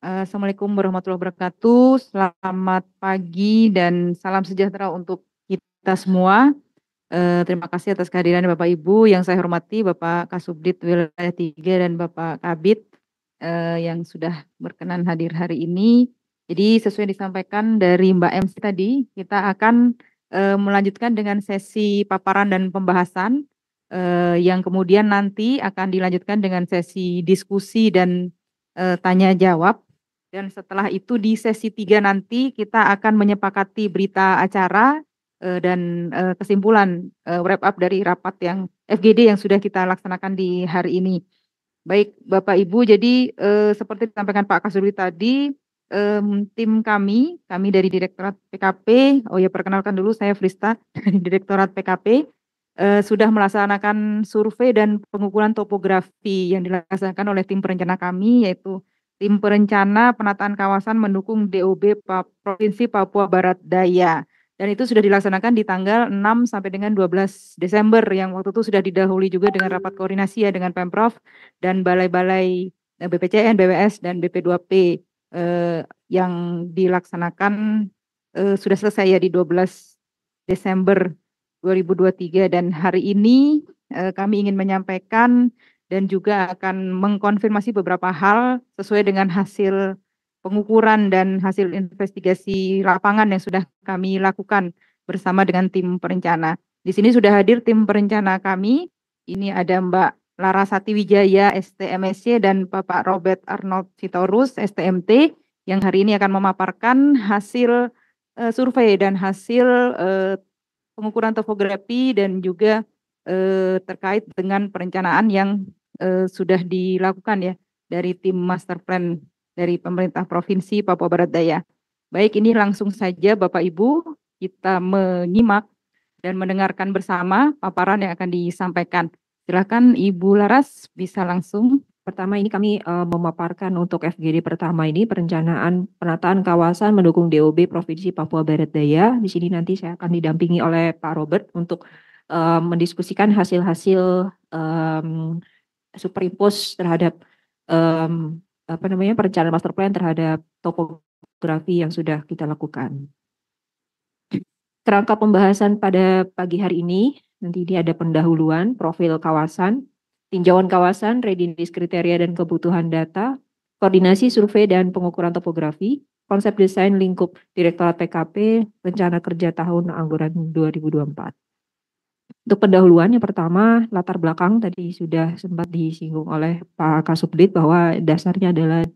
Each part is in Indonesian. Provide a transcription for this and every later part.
Assalamualaikum warahmatullahi wabarakatuh. Selamat pagi dan salam sejahtera untuk kita semua. Terima kasih atas kehadiran Bapak Ibu yang saya hormati, Bapak Kasubdit Wilayah 3 dan Bapak Kabid yang sudah berkenan hadir hari ini. Jadi sesuai disampaikan dari Mbak MC tadi, kita akan melanjutkan dengan sesi paparan dan pembahasan yang kemudian nanti akan dilanjutkan dengan sesi diskusi dan tanya jawab. Dan setelah itu di sesi 3 nanti kita akan menyepakati berita acara dan kesimpulan wrap up dari rapat yang FGD yang sudah kita laksanakan di hari ini. Baik Bapak Ibu, jadi seperti disampaikan Pak Kasubdit tadi, tim kami dari Direktorat PKP, oh ya perkenalkan dulu saya Frista dari Direktorat PKP, sudah melaksanakan survei dan pengukuran topografi yang dilaksanakan oleh tim perencana kami, yaitu tim perencana penataan kawasan mendukung DOB Provinsi Papua Barat Daya. Dan itu sudah dilaksanakan di tanggal 6 sampai dengan 12 Desember yang waktu itu sudah didahului juga dengan rapat koordinasi ya dengan Pemprov dan balai-balai BPCN, BWS, dan BP2P yang dilaksanakan sudah selesai ya di 12 Desember 2023 dan hari ini kami ingin menyampaikan dan juga akan mengkonfirmasi beberapa hal sesuai dengan hasil pengukuran dan hasil investigasi lapangan yang sudah kami lakukan bersama dengan tim perencana. Di sini sudah hadir tim perencana kami. Ini ada Mbak Larasati Wijaya, STMSC, dan Bapak Robert Arnold Sitorus, STMT, yang hari ini akan memaparkan hasil survei dan hasil pengukuran topografi dan juga terkait dengan perencanaan yang sudah dilakukan ya dari tim master plan dari pemerintah Provinsi Papua Barat Daya. Baik, ini langsung saja Bapak Ibu kita menyimak dan mendengarkan bersama paparan yang akan disampaikan. Silakan Ibu Laras bisa langsung. Pertama ini kami memaparkan untuk FGD pertama ini perencanaan penataan kawasan mendukung DOB Provinsi Papua Barat Daya. Di sini nanti saya akan didampingi oleh Pak Robert untuk mendiskusikan hasil-hasil superimpose terhadap perencanaan master plan terhadap topografi yang sudah kita lakukan. Kerangka pembahasan pada pagi hari ini, nanti ini ada pendahuluan, profil kawasan, tinjauan kawasan, readiness kriteria dan kebutuhan data, koordinasi survei dan pengukuran topografi, konsep desain lingkup Direktorat PKP, rencana kerja tahun anggaran 2024. Untuk pendahuluan yang pertama, latar belakang tadi sudah sempat disinggung oleh Pak Kasubdit bahwa dasarnya adalah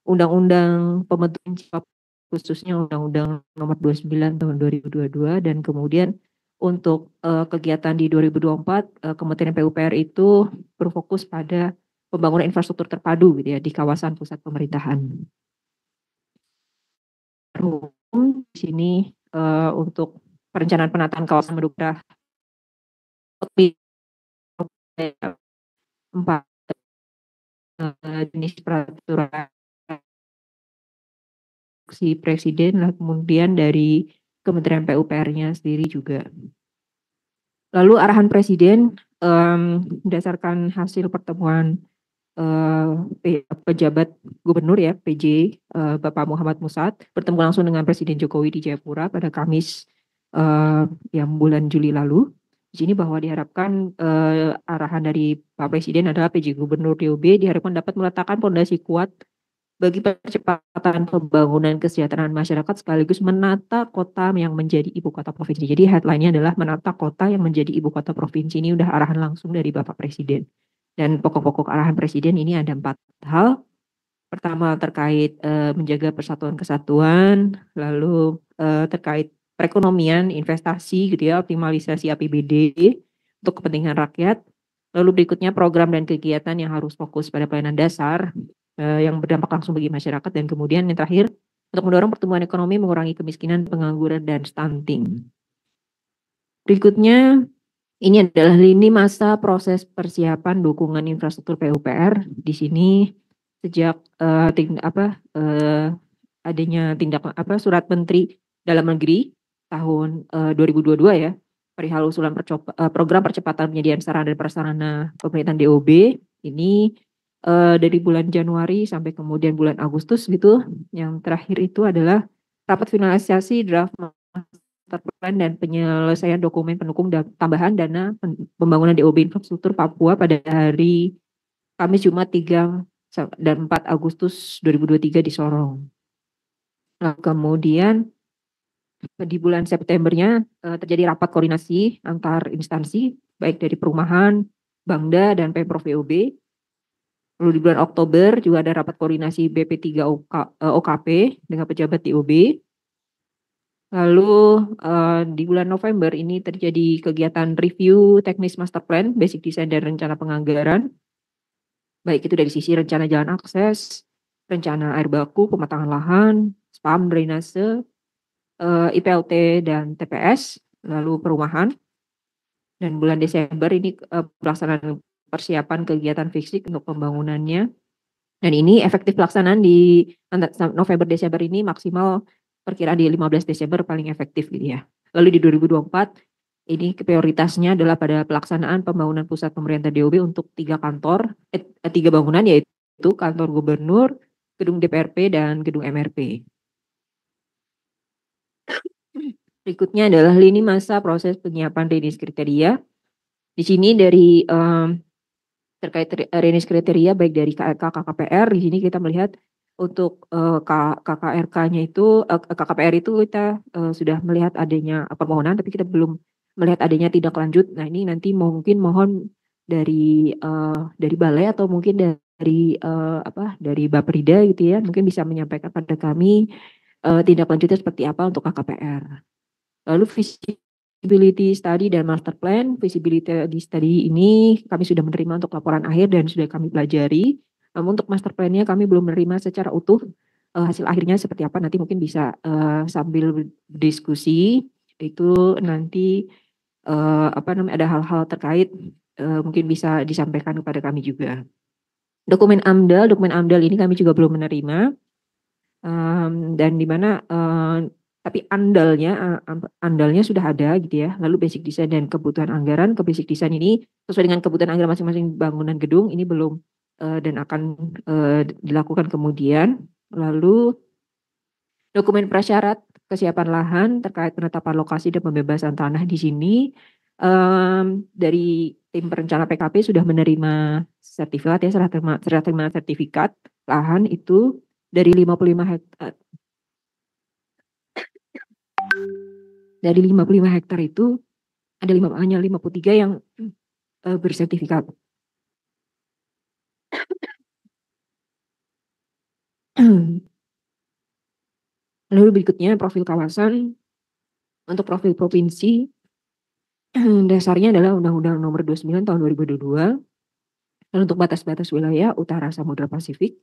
Undang-Undang Pembentukan khususnya Undang-Undang Nomor 29 Tahun 2022 dan kemudian untuk kegiatan di 2024 Kementerian PUPR itu berfokus pada pembangunan infrastruktur terpadu gitu ya di kawasan pusat pemerintahan. Di sini untuk perencanaan penataan kawasan mendukung empat jenis peraturan si presiden, kemudian dari Kementerian PUPR-nya sendiri juga. Lalu arahan presiden berdasarkan hasil pertemuan pejabat gubernur ya PJ Bapak Muhammad Musad bertemu langsung dengan Presiden Jokowi di Jayapura pada Kamis yang bulan Juli lalu. Di sini bahwa diharapkan arahan dari Pak Presiden adalah PJ Gubernur DOB diharapkan dapat meletakkan fondasi kuat bagi percepatan pembangunan kesejahteraan masyarakat sekaligus menata kota yang menjadi ibu kota provinsi. Jadi headline-nya adalah menata kota yang menjadi ibu kota provinsi. Ini udah arahan langsung dari Bapak Presiden. Dan pokok-pokok arahan Presiden ini ada 4 hal. Pertama terkait menjaga persatuan kesatuan, lalu terkait perekonomian, investasi gitu ya, optimalisasi APBD untuk kepentingan rakyat. Lalu berikutnya program dan kegiatan yang harus fokus pada pelayanan dasar yang berdampak langsung bagi masyarakat, dan kemudian yang terakhir untuk mendorong pertumbuhan ekonomi, mengurangi kemiskinan, pengangguran, dan stunting. Berikutnya ini adalah lini masa proses persiapan dukungan infrastruktur PUPR. Di sini sejak adanya surat Menteri Dalam Negeri tahun 2022 ya, perihal usulan program percepatan penyediaan sarana dan prasarana pemerintahan DOB ini dari bulan Januari sampai kemudian bulan Agustus gitu. Yang terakhir itu adalah rapat finalisasi draft master plan dan penyelesaian dokumen pendukung tambahan dana pembangunan DOB infrastruktur Papua pada hari Kamis Jumat 3 dan 4 Agustus 2023 di Sorong. Nah, kemudian di bulan Septembernya terjadi rapat koordinasi antar instansi baik dari perumahan, Bangda dan Pemprov BOB. Lalu di bulan Oktober juga ada rapat koordinasi BP3 OKP dengan pejabat DOB. Lalu di bulan November ini terjadi kegiatan review teknis master plan, basic design dan rencana penganggaran. Baik itu dari sisi rencana jalan akses, rencana air baku, pematangan lahan, spam, drainase, IPLT dan TPS, lalu perumahan. Dan bulan Desember ini pelaksanaan persiapan kegiatan fisik untuk pembangunannya. Dan ini efektif pelaksanaan di November Desember ini maksimal perkiraan di 15 Desember paling efektif gitu ya. Lalu di 2024 ini prioritasnya adalah pada pelaksanaan pembangunan pusat pemerintah DOB untuk 3 bangunan yaitu kantor gubernur, gedung DPRP dan gedung MRP. Berikutnya adalah lini masa proses penyiapan readiness kriteria. Di sini dari terkait readiness kriteria baik dari KRK, KKPR, di sini kita melihat untuk KKRK-nya itu, KKPR itu kita sudah melihat adanya permohonan, tapi kita belum melihat adanya tindak lanjut. Nah ini nanti mungkin mohon dari Balai atau mungkin dari Baprida gitu ya, mungkin bisa menyampaikan pada kami tindak lanjutnya seperti apa untuk KKPR. Lalu feasibility study dan master plan. Feasibility study ini kami sudah menerima untuk laporan akhir dan sudah kami pelajari. Namun untuk master plan-nya kami belum menerima secara utuh hasil akhirnya seperti apa. Nanti mungkin bisa sambil berdiskusi itu nanti ada hal-hal terkait mungkin bisa disampaikan kepada kami juga. Dokumen AMDAL ini kami juga belum menerima dan di mana tapi andalnya sudah ada gitu ya. Lalu basic design dan kebutuhan anggaran ke basic design ini sesuai dengan kebutuhan anggaran masing-masing bangunan gedung ini belum dan akan dilakukan kemudian. Lalu dokumen prasyarat kesiapan lahan terkait penetapan lokasi dan pembebasan tanah di sini dari tim perencana PKP sudah menerima sertifikat ya, serah terima sertifikat lahan itu dari 55 hektar. Dari 55 hektar itu ada hanya 53 yang bersertifikat. Lalu berikutnya profil kawasan. Untuk profil provinsi dasarnya adalah Undang-Undang Nomor 29 Tahun 2022. Lalu untuk batas-batas wilayah utara Samudra Pasifik,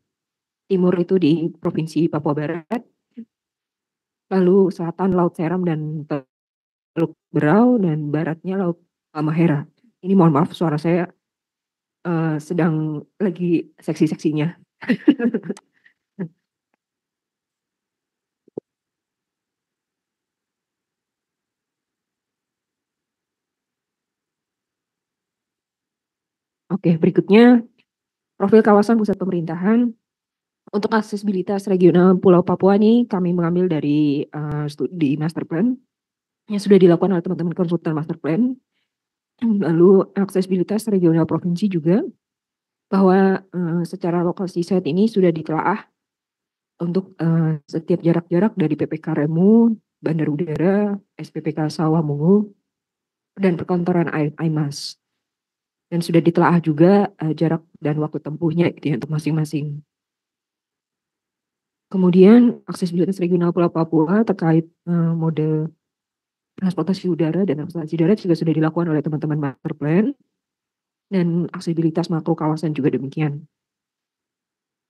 timur itu di Provinsi Papua Barat, lalu selatan Laut Seram dan Teluk Berau, dan baratnya Laut Halmahera. Ini mohon maaf suara saya sedang lagi seksi-seksinya. Oke, berikutnya profil kawasan pusat pemerintahan. Untuk aksesibilitas regional Pulau Papua ini kami mengambil dari studi master plan yang sudah dilakukan oleh teman-teman konsultan master plan. Lalu aksesibilitas regional provinsi juga bahwa secara lokasi saat ini sudah ditelaah untuk setiap jarak-jarak dari PPK Remu, Bandar Udara, SPPK Sawamungu, dan perkantoran AIMAS. Dan sudah ditelaah juga jarak dan waktu tempuhnya gitu ya untuk masing-masing. Kemudian aksesibilitas regional Pulau Papua terkait mode transportasi udara dan transportasi darat juga sudah dilakukan oleh teman-teman master plan. Dan aksesibilitas makro kawasan juga demikian.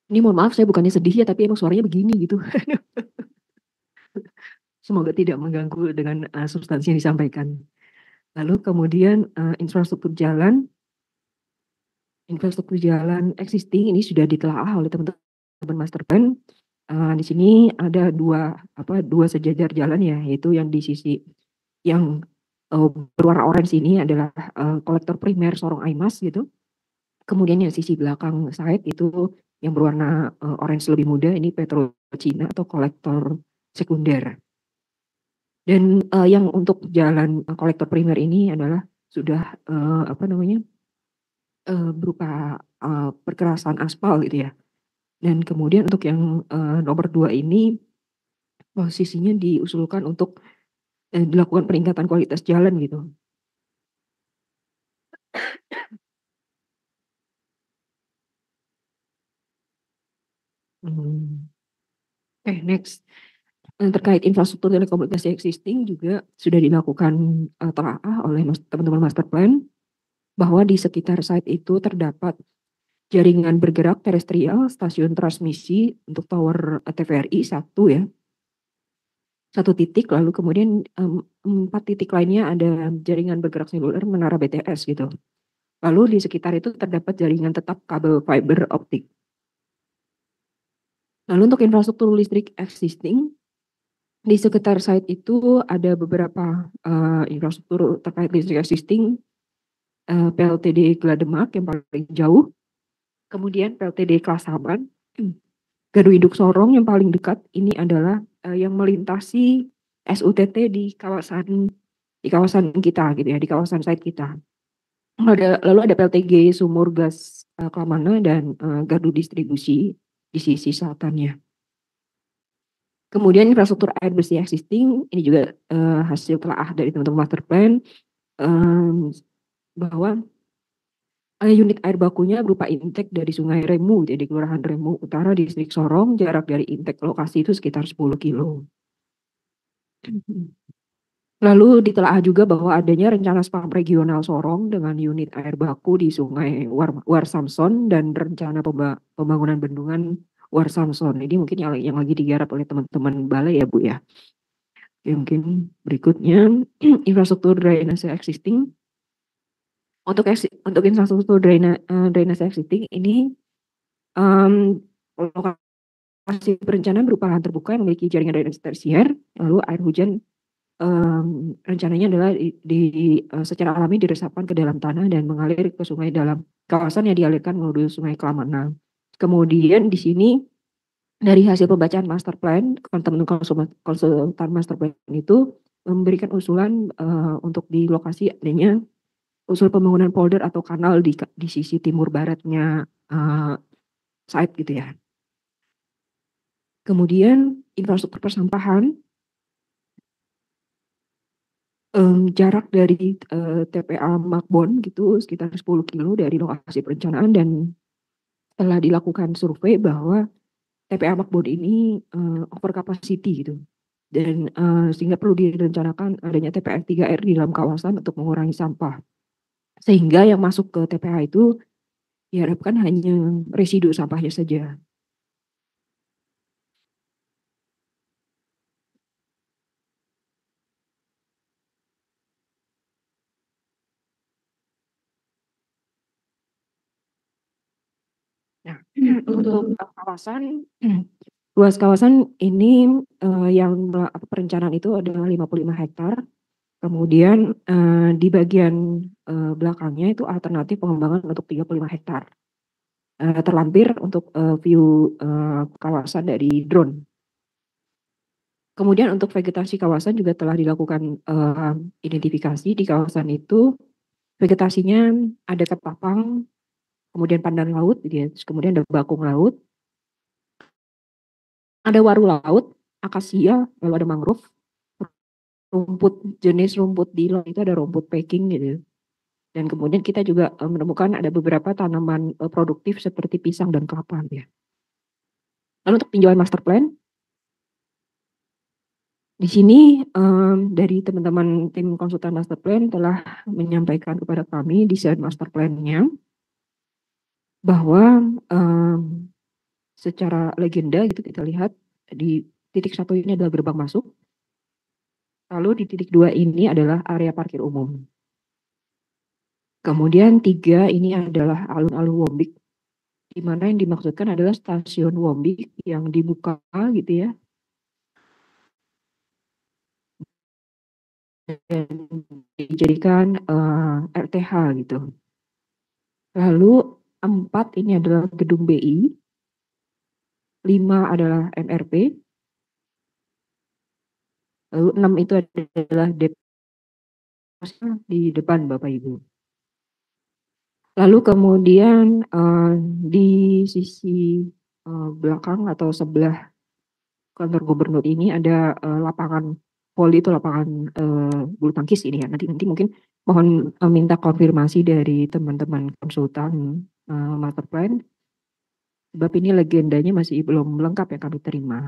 Ini mohon maaf saya bukannya sedih ya, tapi emang suaranya begini gitu. Semoga tidak mengganggu dengan substansi yang disampaikan. Lalu kemudian infrastruktur jalan existing ini sudah ditelaah oleh teman-teman master plan. Di sini ada dua sejajar jalan ya, yaitu yang di sisi yang berwarna orange ini adalah kolektor primer Sorong AIMAS gitu. Kemudian yang sisi belakang side itu yang berwarna orange lebih muda, ini Petrochina atau kolektor sekunder. Dan yang untuk jalan kolektor primer ini adalah sudah berupa perkerasan aspal gitu ya. Dan kemudian untuk yang nomor 2 ini posisinya diusulkan untuk dilakukan peningkatan kualitas jalan gitu. Next. Terkait infrastruktur telekomunikasi existing juga sudah dilakukan telaah oleh teman-teman master plan bahwa di sekitar site itu terdapat jaringan bergerak terestrial, stasiun transmisi untuk tower TVRI 1 ya. 1 titik, lalu kemudian 4 titik lainnya ada jaringan bergerak seluler menara BTS gitu. Lalu di sekitar itu terdapat jaringan tetap kabel fiber optik. Lalu untuk infrastruktur listrik existing, di sekitar site itu ada beberapa infrastruktur terkait listrik existing, PLTD Glademak yang paling jauh, kemudian PLTD Klasaban, Gardu Induk Sorong yang paling dekat ini adalah yang melintasi SUTT di kawasan kita gitu ya, di kawasan site kita. Lalu ada PLTG Sumur Gas Klamana dan gardu distribusi di sisi selatannya. Kemudian infrastruktur air bersih existing ini juga hasil telaah dari teman-teman master plan bahwa unit air bakunya berupa intake dari Sungai Remu, jadi Kelurahan Remu Utara, Distrik Sorong, jarak dari intake lokasi itu sekitar 10 kilo. Lalu ditelaah juga bahwa adanya rencana spam regional Sorong dengan unit air baku di Sungai War Samson dan rencana pembangunan bendungan War Samson. Ini mungkin yang lagi digarap oleh teman-teman balai ya Bu ya. Oke, mungkin berikutnya infrastruktur drainase existing. Untuk infrastruktur drainase existing ini lokasi perencanaan berupa lahan terbuka yang memiliki jaringan drainase tersier, lalu air hujan rencananya adalah secara alami diresapkan ke dalam tanah dan mengalir ke sungai dalam kawasan yang dialirkan menuju Sungai Kelamana. Kemudian di sini dari hasil pembacaan master plan, teman-teman konsultan master plan itu memberikan usulan untuk di lokasi adanya usul pembangunan polder atau kanal di sisi timur baratnya site gitu ya. Kemudian infrastruktur persampahan, jarak dari TPA Makbon gitu sekitar 10 kilo dari lokasi perencanaan dan telah dilakukan survei bahwa TPA Makbon ini over capacity gitu. Dan sehingga perlu direncanakan adanya TPA 3R di dalam kawasan untuk mengurangi sampah. Sehingga yang masuk ke TPA itu diharapkan hanya residu sampahnya saja. Nah, untuk kawasan, luas kawasan ini yang perencanaan itu adalah 55 hektar. Kemudian di bagian belakangnya itu alternatif pengembangan untuk 35 hektar. Terlampir untuk view kawasan dari drone. Kemudian untuk vegetasi kawasan juga telah dilakukan identifikasi di kawasan itu. Vegetasinya ada ketapang, kemudian pandan laut, gitu ya. Terus kemudian ada bakung laut, ada waru laut, akasia, lalu ada mangrove, jenis rumput di laut itu ada rumput Peking gitu. Dan kemudian kita juga menemukan ada beberapa tanaman produktif seperti pisang dan kelapa ya. Lalu untuk tinjauan master plan, di sini dari teman-teman tim konsultan master plan telah menyampaikan kepada kami desain master plan-nya bahwa secara legenda gitu kita lihat di titik 1 ini adalah gerbang masuk, lalu di titik 2 ini adalah area parkir umum. Kemudian 3 ini adalah alun-alun Wombik, di mana yang dimaksudkan adalah stasiun Wombik yang dibuka gitu ya. Dan dijadikan RTH gitu. Lalu 4 ini adalah gedung BI, 5 adalah MRP, lalu 6 itu adalah di depan Bapak Ibu. Lalu kemudian di sisi belakang atau sebelah kantor gubernur ini ada lapangan voli, itu lapangan bulu tangkis ini ya. Nanti mungkin mohon minta konfirmasi dari teman-teman konsultan master plan, sebab ini legendanya masih belum lengkap yang kami terima.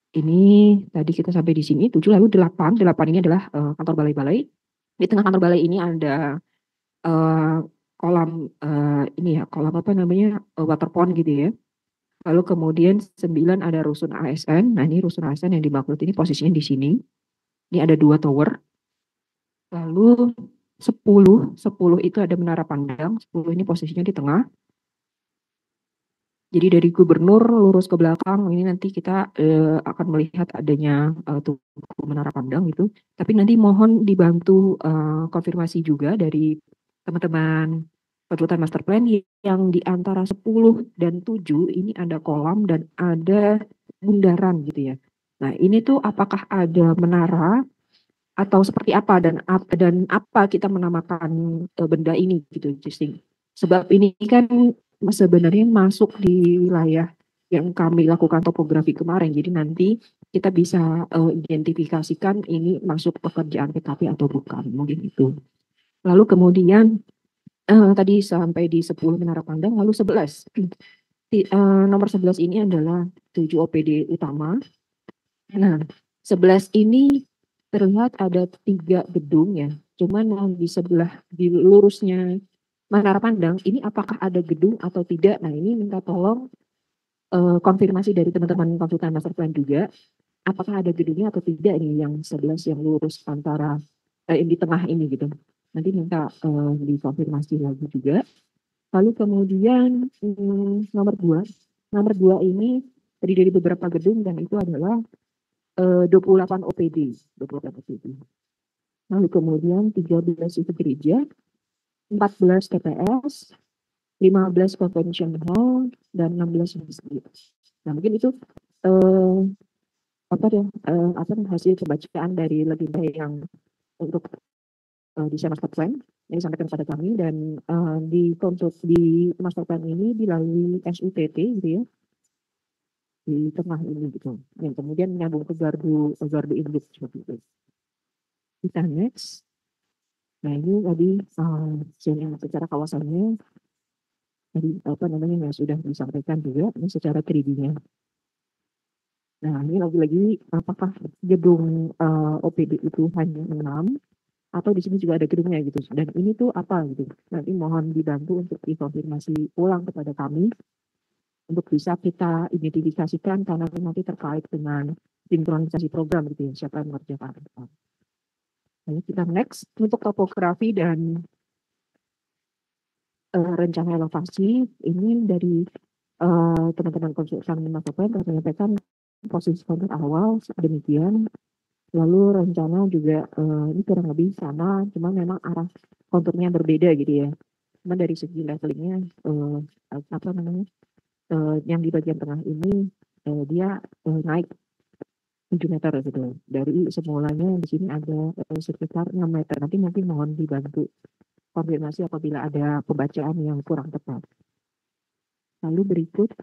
Ini tadi kita sampai di sini 7, lalu 8 ini adalah kantor balai-balai. Di tengah kantor balai ini ada kolam ini ya, kolam apa namanya, water pond gitu ya. Lalu kemudian 9 ada rusun ASN. Nah, ini rusun ASN yang dimaksud ini posisinya di sini. Ini ada 2 tower. Lalu 10 itu ada menara pandang, 10 ini posisinya di tengah. Jadi dari gubernur lurus ke belakang ini nanti kita akan melihat adanya tugu menara pandang itu. Tapi nanti mohon dibantu konfirmasi juga dari teman-teman konsultan master plan yang di antara 10 dan 7 ini ada kolam dan ada bundaran gitu ya. Nah, ini tuh apakah ada menara atau seperti apa dan apa kita menamakan benda ini gitu, Justin. Sebab ini kan sebenarnya masuk di wilayah yang kami lakukan topografi kemarin. Jadi nanti kita bisa identifikasikan ini masuk pekerjaan PKP atau bukan, mungkin itu. Lalu kemudian tadi sampai di 10 menara pandang, lalu 11. Nomor 11 ini adalah 7 OPD utama. Nah, 11 ini terlihat ada 3 gedung ya. Cuman yang di sebelah di lurusnya menara pandang ini apakah ada gedung atau tidak? Nah, ini minta tolong konfirmasi dari teman-teman konsultan master plan juga. Apakah ada gedungnya atau tidak ini yang 11 yang lurus antara di tengah ini gitu. Nanti minta dikonfirmasi lagi juga. Lalu kemudian nomor 2. Nomor 2 ini terdiri dari beberapa gedung dan itu adalah 28 OPD. 28 OPD. Lalu kemudian 13 itu gereja, 14 TPS, 15 convention hall, dan 16 masjid. Nah, mungkin itu hasil pembacaan dari legenda yang untuk desain master plan yang disampaikan kepada kami dan di master plan ini dilalui SUTT gitu ya di tengah ini gitu yang kemudian menyambung ke gardu induk seperti itu. Kita next. Nah, ini tadi secara kawasannya tadi yang sudah disampaikan juga ini secara 3D-nya. Nah, ini lagi-lagi apakah gedung OPD itu hanya 6 atau di sini juga ada gedungnya gitu. Dan ini tuh apa gitu. Nanti mohon dibantu untuk dikonfirmasi ulang kepada kami untuk bisa kita identifikasikan karena nanti terkait dengan sinkronisasi program gitu ya, siapa yang mengerjakan. Lalu kita next untuk topografi dan rencana elevasi ini dari teman-teman konsultan master plan telah menyampaikan posisi kontur awal demikian. Lalu rencana juga ini kurang lebih sama, cuma memang arah konturnya berbeda gitu ya. Cuma dari segi levelingnya yang di bagian tengah ini dia naik 7 meter gitu. Dari semulanya di sini ada sekitar 6 meter. Nanti mungkin mohon dibantu konfirmasi apabila ada pembacaan yang kurang tepat. Lalu berikut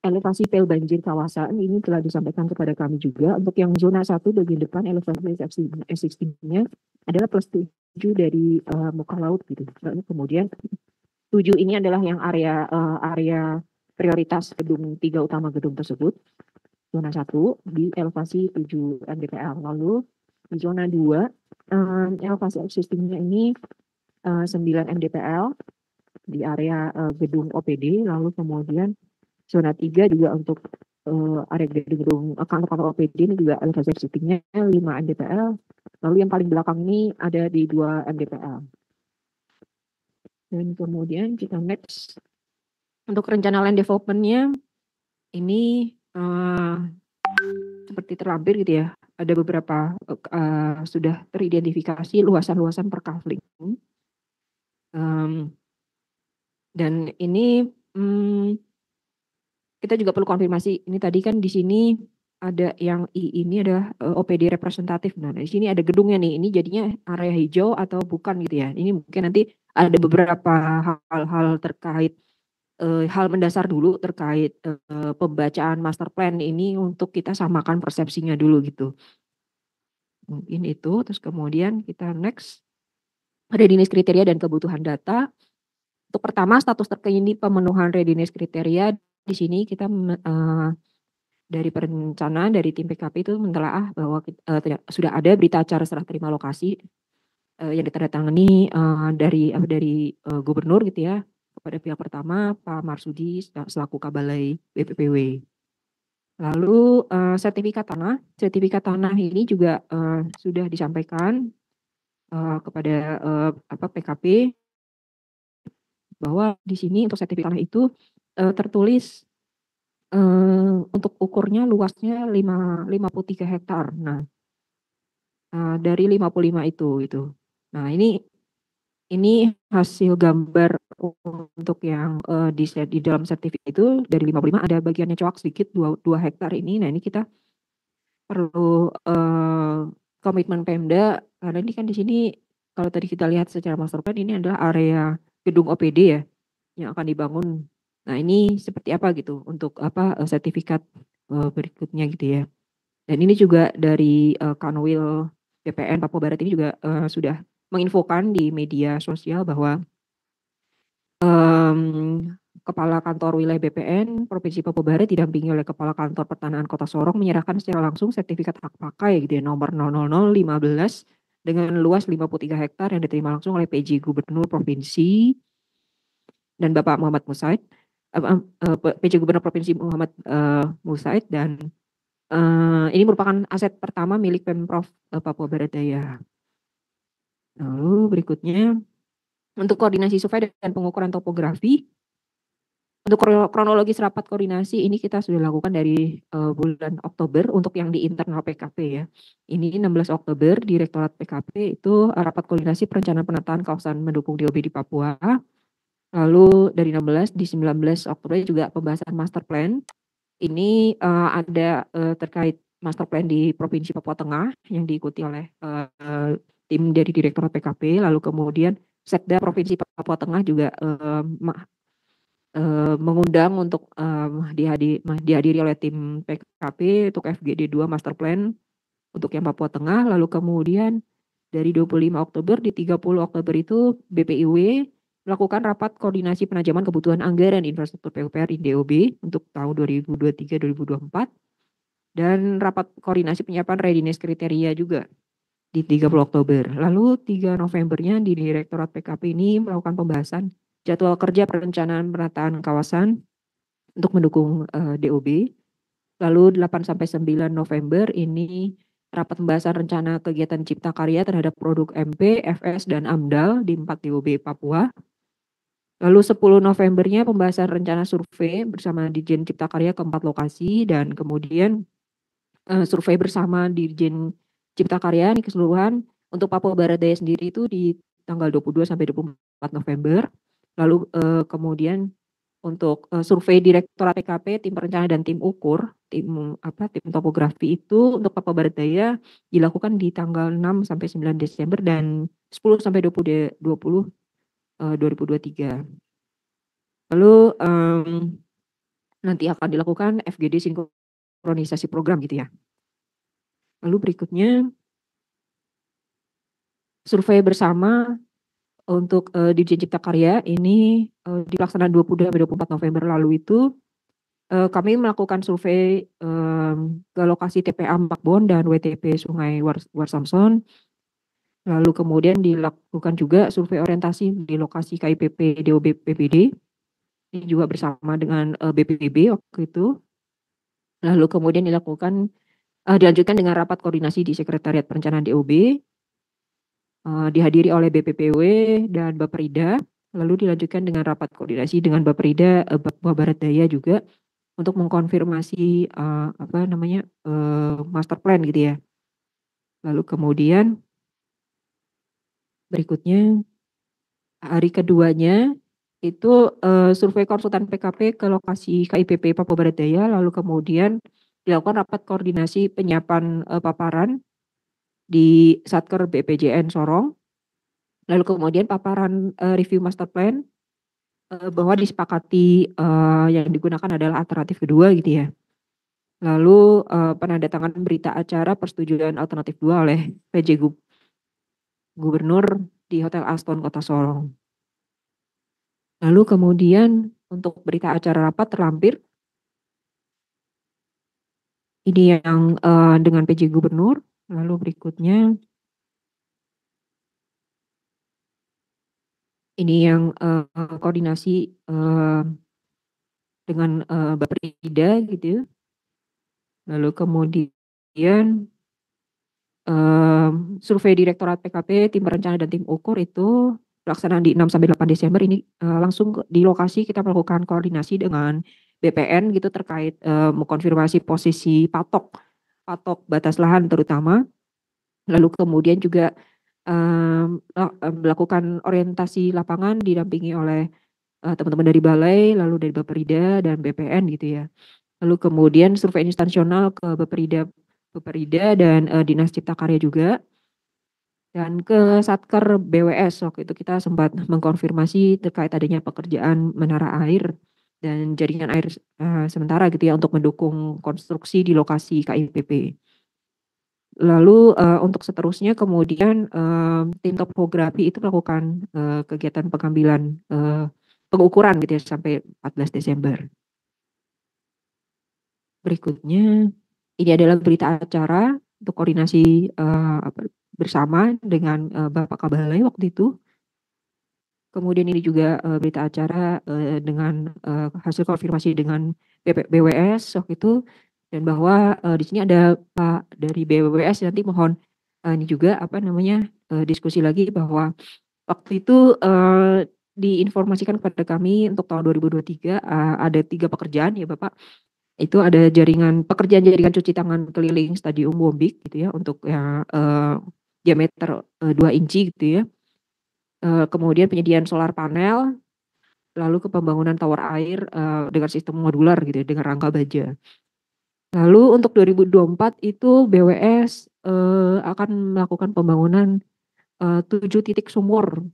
elevasi pel banjir kawasan ini telah disampaikan kepada kami juga. Untuk yang zona 1 bagian depan elevasi existing-nya adalah plus 7 dari muka laut gitu. Lalu kemudian 7 ini adalah yang area prioritas gedung 3 utama gedung tersebut. Zona 1 di elevasi 7 mdpl. Lalu di zona 2 elevasi existingnya ini 9 mdpl di area gedung OPD. Lalu kemudian zona 3 juga untuk area gedung kantor OPD ini juga elevasi existingnya 5 mdpl. Lalu yang paling belakang ini ada di 2 mdpl. Dan kemudian kita next untuk rencana land development-nya ini seperti terlampir gitu ya. ada beberapa sudah teridentifikasi luasan-luasan perkafling. Dan ini kita juga perlu konfirmasi. Ini tadi kan di sini ada yang ini adalah OPD representatif. Nah, di sini ada gedungnya nih. Ini jadinya area hijau atau bukan gitu ya. Ini mungkin nanti ada beberapa hal-hal terkait hal mendasar dulu terkait pembacaan master plan ini untuk kita samakan persepsinya dulu gitu. Mungkin itu, terus kemudian kita next. Readiness kriteria dan kebutuhan data. Untuk pertama, status terkini pemenuhan readiness kriteria. Di sini kita dari perencanaan dari tim PKP itu mentelaah bahwa sudah ada berita acara serah terima lokasi yang ditandatangani dari gubernur gitu ya kepada pihak pertama Pak Marsudi selaku Kabalai BPPW. Lalu sertifikat tanah ini juga sudah disampaikan kepada PKP bahwa di sini untuk sertifikat tanah itu tertulis untuk ukurnya luasnya 53 hektar. Nah, dari 55 itu. Nah, ini hasil gambar untuk yang di dalam sertifikat itu dari 55 ada bagiannya coak sedikit 2 hektar ini. Nah, ini kita perlu komitmen Pemda karena ini kan di sini kalau tadi kita lihat secara master plan ini adalah area gedung OPD ya yang akan dibangun. Nah, ini seperti apa gitu untuk sertifikat berikutnya gitu ya. Dan ini juga dari Kanwil BPN Papua Barat ini juga sudah menginfokan di media sosial bahwa Kepala Kantor Wilayah BPN Provinsi Papua Barat didampingi oleh Kepala Kantor Pertanahan Kota Sorong menyerahkan secara langsung sertifikat hak pakai gitu ya nomor 00015 dengan luas 53 hektar yang diterima langsung oleh PJ Gubernur Provinsi dan Bapak Muhammad Musaid, PJ Gubernur Provinsi Muhammad Musaid dan ini merupakan aset pertama milik Pemprov Papua Barat Daya. Lalu berikutnya untuk koordinasi survei dan pengukuran topografi. Untuk kronologis rapat koordinasi ini kita sudah lakukan dari bulan Oktober untuk yang di internal PKP ya. Ini 16 Oktober Direktorat PKP itu rapat koordinasi perencanaan penataan kawasan mendukung DOB di Papua. Lalu dari 16 di 19 Oktober juga pembahasan master plan. Ini ada terkait master plan di Provinsi Papua Tengah yang diikuti oleh tim dari Direktorat PKP. Lalu kemudian Sekda Provinsi Papua Tengah juga mengundang untuk dihadiri oleh tim PKP untuk FGD 2 Master Plan untuk yang Papua Tengah. Lalu kemudian dari 25 Oktober di 30 Oktober itu BPIW melakukan rapat koordinasi penajaman kebutuhan anggaran infrastruktur PUPR di DOB untuk tahun 2023-2024 dan rapat koordinasi penyiapan readiness kriteria juga di 30 Oktober. Lalu 3 Novembernya di Direktorat PKP ini melakukan pembahasan jadwal kerja perencanaan penataan kawasan untuk mendukung DOB. Lalu 8-9 November ini rapat pembahasan rencana kegiatan cipta karya terhadap produk MP, FS, dan AMDAL di 4 DOB Papua. Lalu 10 Novembernya pembahasan rencana survei bersama Dirjen Cipta Karya ke 4 lokasi dan kemudian survei bersama Dirjen Cipta Karya ini keseluruhan untuk Papua Barat Daya sendiri itu di tanggal 22 sampai 24 November. Lalu kemudian untuk survei Direktorat PKP, tim perencana dan tim ukur, tim topografi itu untuk Papua Barat Daya dilakukan di tanggal 6 sampai 9 Desember dan 10 sampai 2023. Lalu nanti akan dilakukan FGD sinkronisasi program gitu ya. Lalu berikutnya survei bersama untuk Dirjen Cipta Karya ini dilaksanakan 20 sampai 24 November lalu itu kami melakukan survei ke lokasi TPA Makbon dan WTP Sungai Warsamson. Lalu kemudian dilakukan juga survei orientasi di lokasi KIPP DOB PPD. Ini juga bersama dengan BPPB waktu itu. Lalu kemudian dilanjutkan dengan rapat koordinasi di Sekretariat Perencanaan DOB. Dihadiri oleh BPPW dan Baperida, lalu dilanjutkan dengan rapat koordinasi dengan Baperida Papua Barat Daya juga untuk mengkonfirmasi master plan gitu ya. Lalu kemudian berikutnya hari keduanya itu survei konsultan PKP ke lokasi KIPP Papua Barat Daya, lalu kemudian dilakukan rapat koordinasi penyiapan paparan di Satker BPJN Sorong, lalu kemudian paparan review master plan bahwa disepakati yang digunakan adalah alternatif kedua gitu ya. Lalu penandatanganan berita acara persetujuan alternatif 2 oleh PJ Gubernur di Hotel Aston Kota Sorong. Lalu kemudian untuk berita acara rapat terlampir, ini yang dengan PJ Gubernur. Lalu berikutnya ini yang koordinasi dengan Bapeda gitu ya. Lalu kemudian survei Direktorat PKP, tim perencana dan tim ukur itu pelaksanaan di 6 sampai 8 Desember ini langsung di lokasi kita melakukan koordinasi dengan BPN gitu terkait mengkonfirmasi posisi patok batas lahan terutama. Lalu kemudian juga melakukan orientasi lapangan didampingi oleh teman-teman dari Balai, lalu dari Bapeda dan BPN gitu ya. Lalu kemudian survei instansional ke Bapeda dan Dinas Cipta Karya juga. Dan ke Satker BWS waktu itu kita sempat mengkonfirmasi terkait adanya pekerjaan menara air dan jaringan air sementara gitu ya untuk mendukung konstruksi di lokasi KIPP. Lalu untuk seterusnya kemudian tim topografi itu melakukan kegiatan pengambilan pengukuran gitu ya sampai 14 Desember. Berikutnya ini adalah berita acara untuk koordinasi bersama dengan Bapak Kabalai waktu itu. Kemudian ini juga berita acara dengan hasil konfirmasi dengan BWS waktu itu, dan bahwa di sini ada Pak dari BWS, nanti mohon ini juga diskusi lagi bahwa waktu itu diinformasikan kepada kami untuk tahun 2023 ada 3 pekerjaan ya Bapak. Itu ada pekerjaan jaringan cuci tangan keliling Stadium Wombik gitu ya untuk diameter 2 inci gitu ya. Kemudian penyediaan solar panel, lalu ke pembangunan tower air dengan sistem modular gitu ya, dengan rangka baja. Lalu untuk 2024 itu BWS akan melakukan pembangunan 7 titik sumur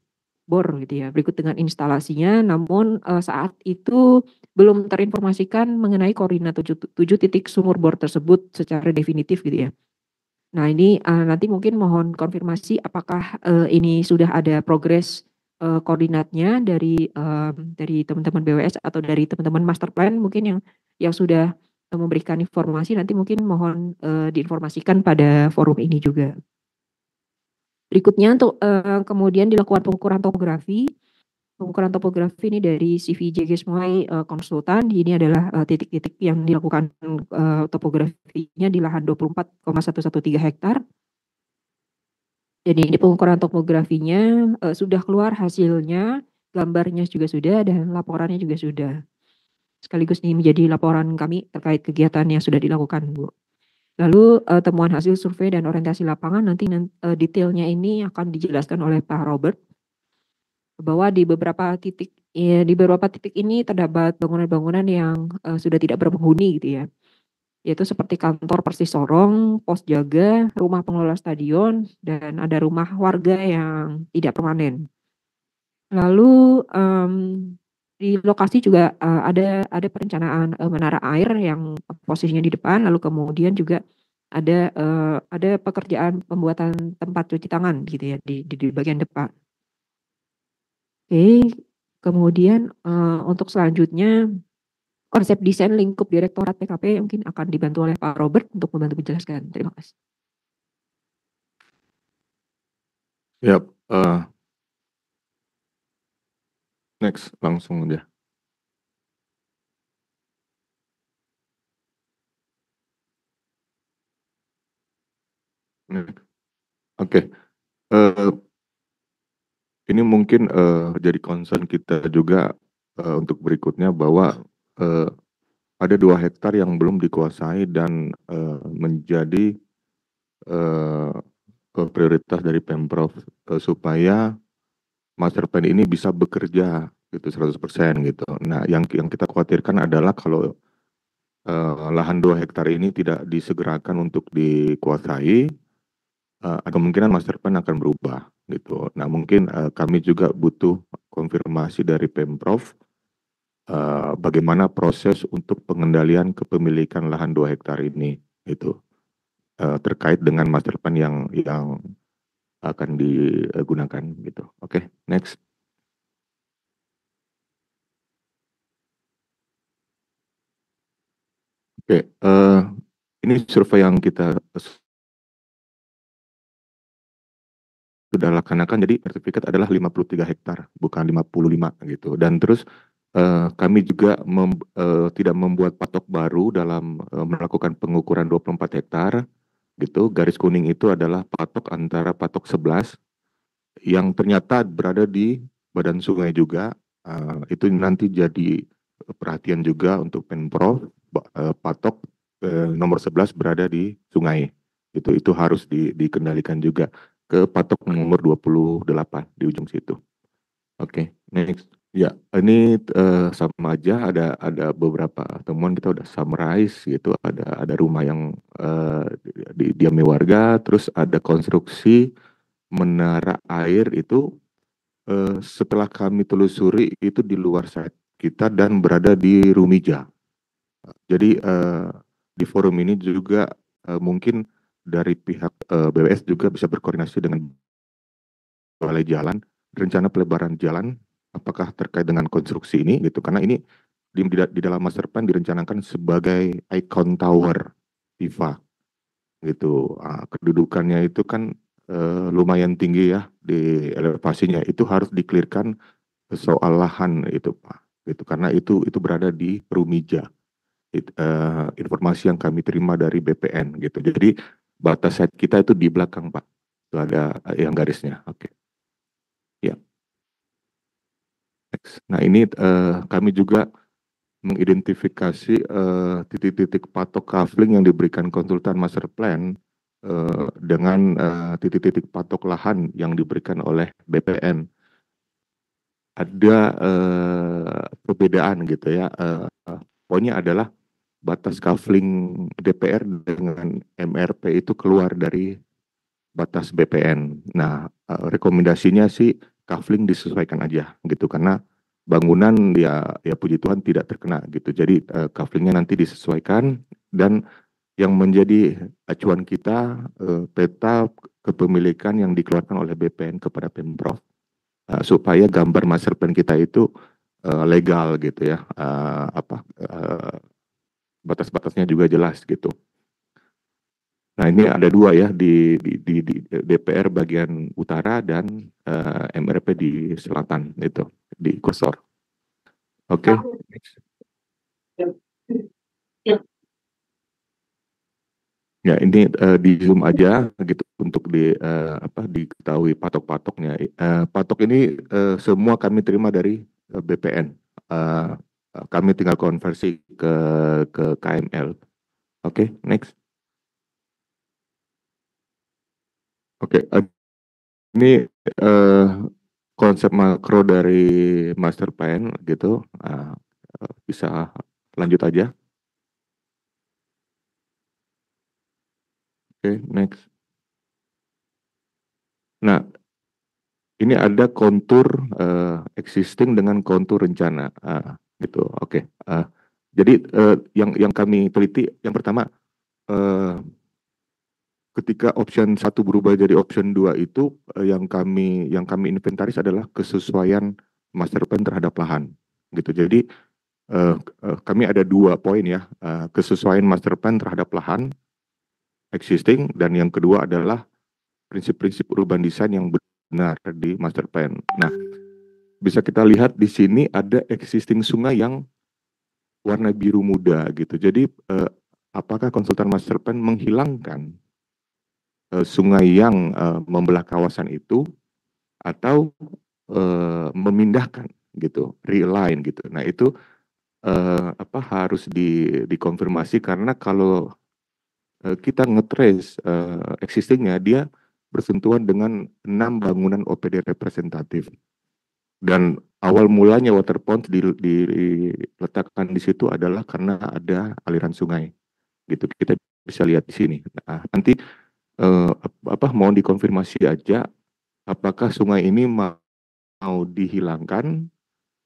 bor gitu ya, berikut dengan instalasinya, namun saat itu belum terinformasikan mengenai koordinat 7 titik sumur bor tersebut secara definitif gitu ya. Nah ini nanti mungkin mohon konfirmasi apakah ini sudah ada progres koordinatnya dari teman-teman BWS atau dari teman-teman master plan mungkin yang sudah memberikan informasi, nanti mungkin mohon diinformasikan pada forum ini juga. Berikutnya untuk kemudian dilakukan pengukuran topografi. Pengukuran topografi ini dari CVJ Gesmoy konsultan. Ini adalah titik-titik yang dilakukan topografinya di lahan 24,113 hektar. Jadi ini pengukuran topografinya sudah keluar hasilnya, gambarnya juga sudah, dan laporannya juga sudah. Sekaligus ini menjadi laporan kami terkait kegiatan yang sudah dilakukan, Bu. Lalu temuan hasil survei dan orientasi lapangan nanti detailnya ini akan dijelaskan oleh Pak Robert, bahwa di beberapa titik ini terdapat bangunan-bangunan yang sudah tidak berpenghuni gitu ya, yaitu seperti kantor Persis Sorong, pos jaga, rumah pengelola stadion, dan ada rumah warga yang tidak permanen. Lalu di lokasi juga ada perencanaan menara air yang posisinya di depan, lalu kemudian juga ada pekerjaan pembuatan tempat cuci tangan gitu ya di bagian depan. Oke, kemudian untuk selanjutnya konsep desain lingkup Direktorat PKP mungkin akan dibantu oleh Pak Robert untuk membantu menjelaskan. Terima kasih. Yap, next langsung aja. Oke. Ini mungkin jadi concern kita juga untuk berikutnya bahwa ada 2 hektar yang belum dikuasai dan menjadi prioritas dari Pemprov supaya master plan ini bisa bekerja gitu 100% gitu. Nah, yang kita khawatirkan adalah kalau lahan 2 hektar ini tidak disegerakan untuk dikuasai, ada kemungkinan master plan akan berubah gitu. Nah, mungkin kami juga butuh konfirmasi dari Pemprov bagaimana proses untuk pengendalian kepemilikan lahan 2 hektar ini gitu. Terkait dengan master plan yang akan digunakan gitu. Oke, next. Oke, ini survei yang kita sudah laksanakan, jadi sertifikat adalah 53 hektar, bukan 55 gitu. Dan terus kami juga tidak membuat patok baru dalam melakukan pengukuran 24 hektar gitu. Garis kuning itu adalah patok antara patok 11 yang ternyata berada di badan sungai juga. Itu nanti jadi perhatian juga untuk Pemprov, patok nomor 11 berada di sungai. Itu harus dikendalikan juga ke patok nomor 28 di ujung situ. Oke, next. Ya, ini sama aja, ada beberapa temuan kita udah summarize gitu, ada rumah yang didiami warga, terus ada konstruksi menara air itu setelah kami telusuri itu di luar site kita dan berada di Rumija. Jadi di forum ini juga mungkin dari pihak BWS juga bisa berkoordinasi dengan balai jalan, rencana pelebaran jalan, apakah terkait dengan konstruksi ini gitu, karena ini di dalam master plan direncanakan sebagai icon tower FIFA gitu. Kedudukannya itu kan lumayan tinggi ya di elevasinya, itu harus diklirkan soal lahan itu Pak, gitu, karena itu berada di Rumija. Informasi yang kami terima dari BPN gitu, jadi batas site kita itu di belakang Pak, itu ada yang garisnya. Oke. Ya. Next. Nah ini kami juga mengidentifikasi titik-titik patok kafling yang diberikan konsultan master plan dengan titik-titik patok lahan yang diberikan oleh BPN. Ada perbedaan gitu ya. Poinnya adalah batas kafling DPR dengan MRP itu keluar dari batas BPN. Nah, rekomendasinya sih kafling disesuaikan aja gitu, karena bangunan ya puji Tuhan tidak terkena gitu. Jadi kaflingnya nanti disesuaikan, dan yang menjadi acuan kita peta kepemilikan yang dikeluarkan oleh BPN kepada Pemprov supaya gambar master plan kita itu legal gitu ya, batas-batasnya juga jelas gitu. Nah ini ada dua ya di DPR bagian utara dan MRP di selatan itu di kursor. Oke. Ya ini di zoom aja gitu untuk diketahui patok-patoknya. Patok ini semua kami terima dari BPN. Kami tinggal konversi ke KML. Oke, next. Oke, ini konsep makro dari master plan gitu. Bisa lanjut aja. Oke, next. Nah, ini ada kontur existing dengan kontur rencana, gitu. Oke. Jadi yang kami teliti, yang pertama, ketika option 1 berubah jadi option 2 itu yang kami inventaris adalah kesesuaian master plan terhadap lahan, gitu. Jadi kami ada 2 poin ya, kesesuaian master plan terhadap lahan existing, dan yang kedua adalah prinsip-prinsip urban design yang benar di master plan. Nah, bisa kita lihat di sini ada existing sungai yang warna biru muda gitu. Jadi apakah konsultan master plan menghilangkan sungai yang membelah kawasan itu atau memindahkan gitu, realign gitu. Nah itu harus dikonfirmasi, karena kalau kita nge-trace existingnya, dia bersentuhan dengan 6 bangunan OPD representatif. Dan awal mulanya water ponds diletakkan di situ adalah karena ada aliran sungai. Gitu, kita bisa lihat di sini. Nah, nanti mohon dikonfirmasi aja apakah sungai ini mau dihilangkan,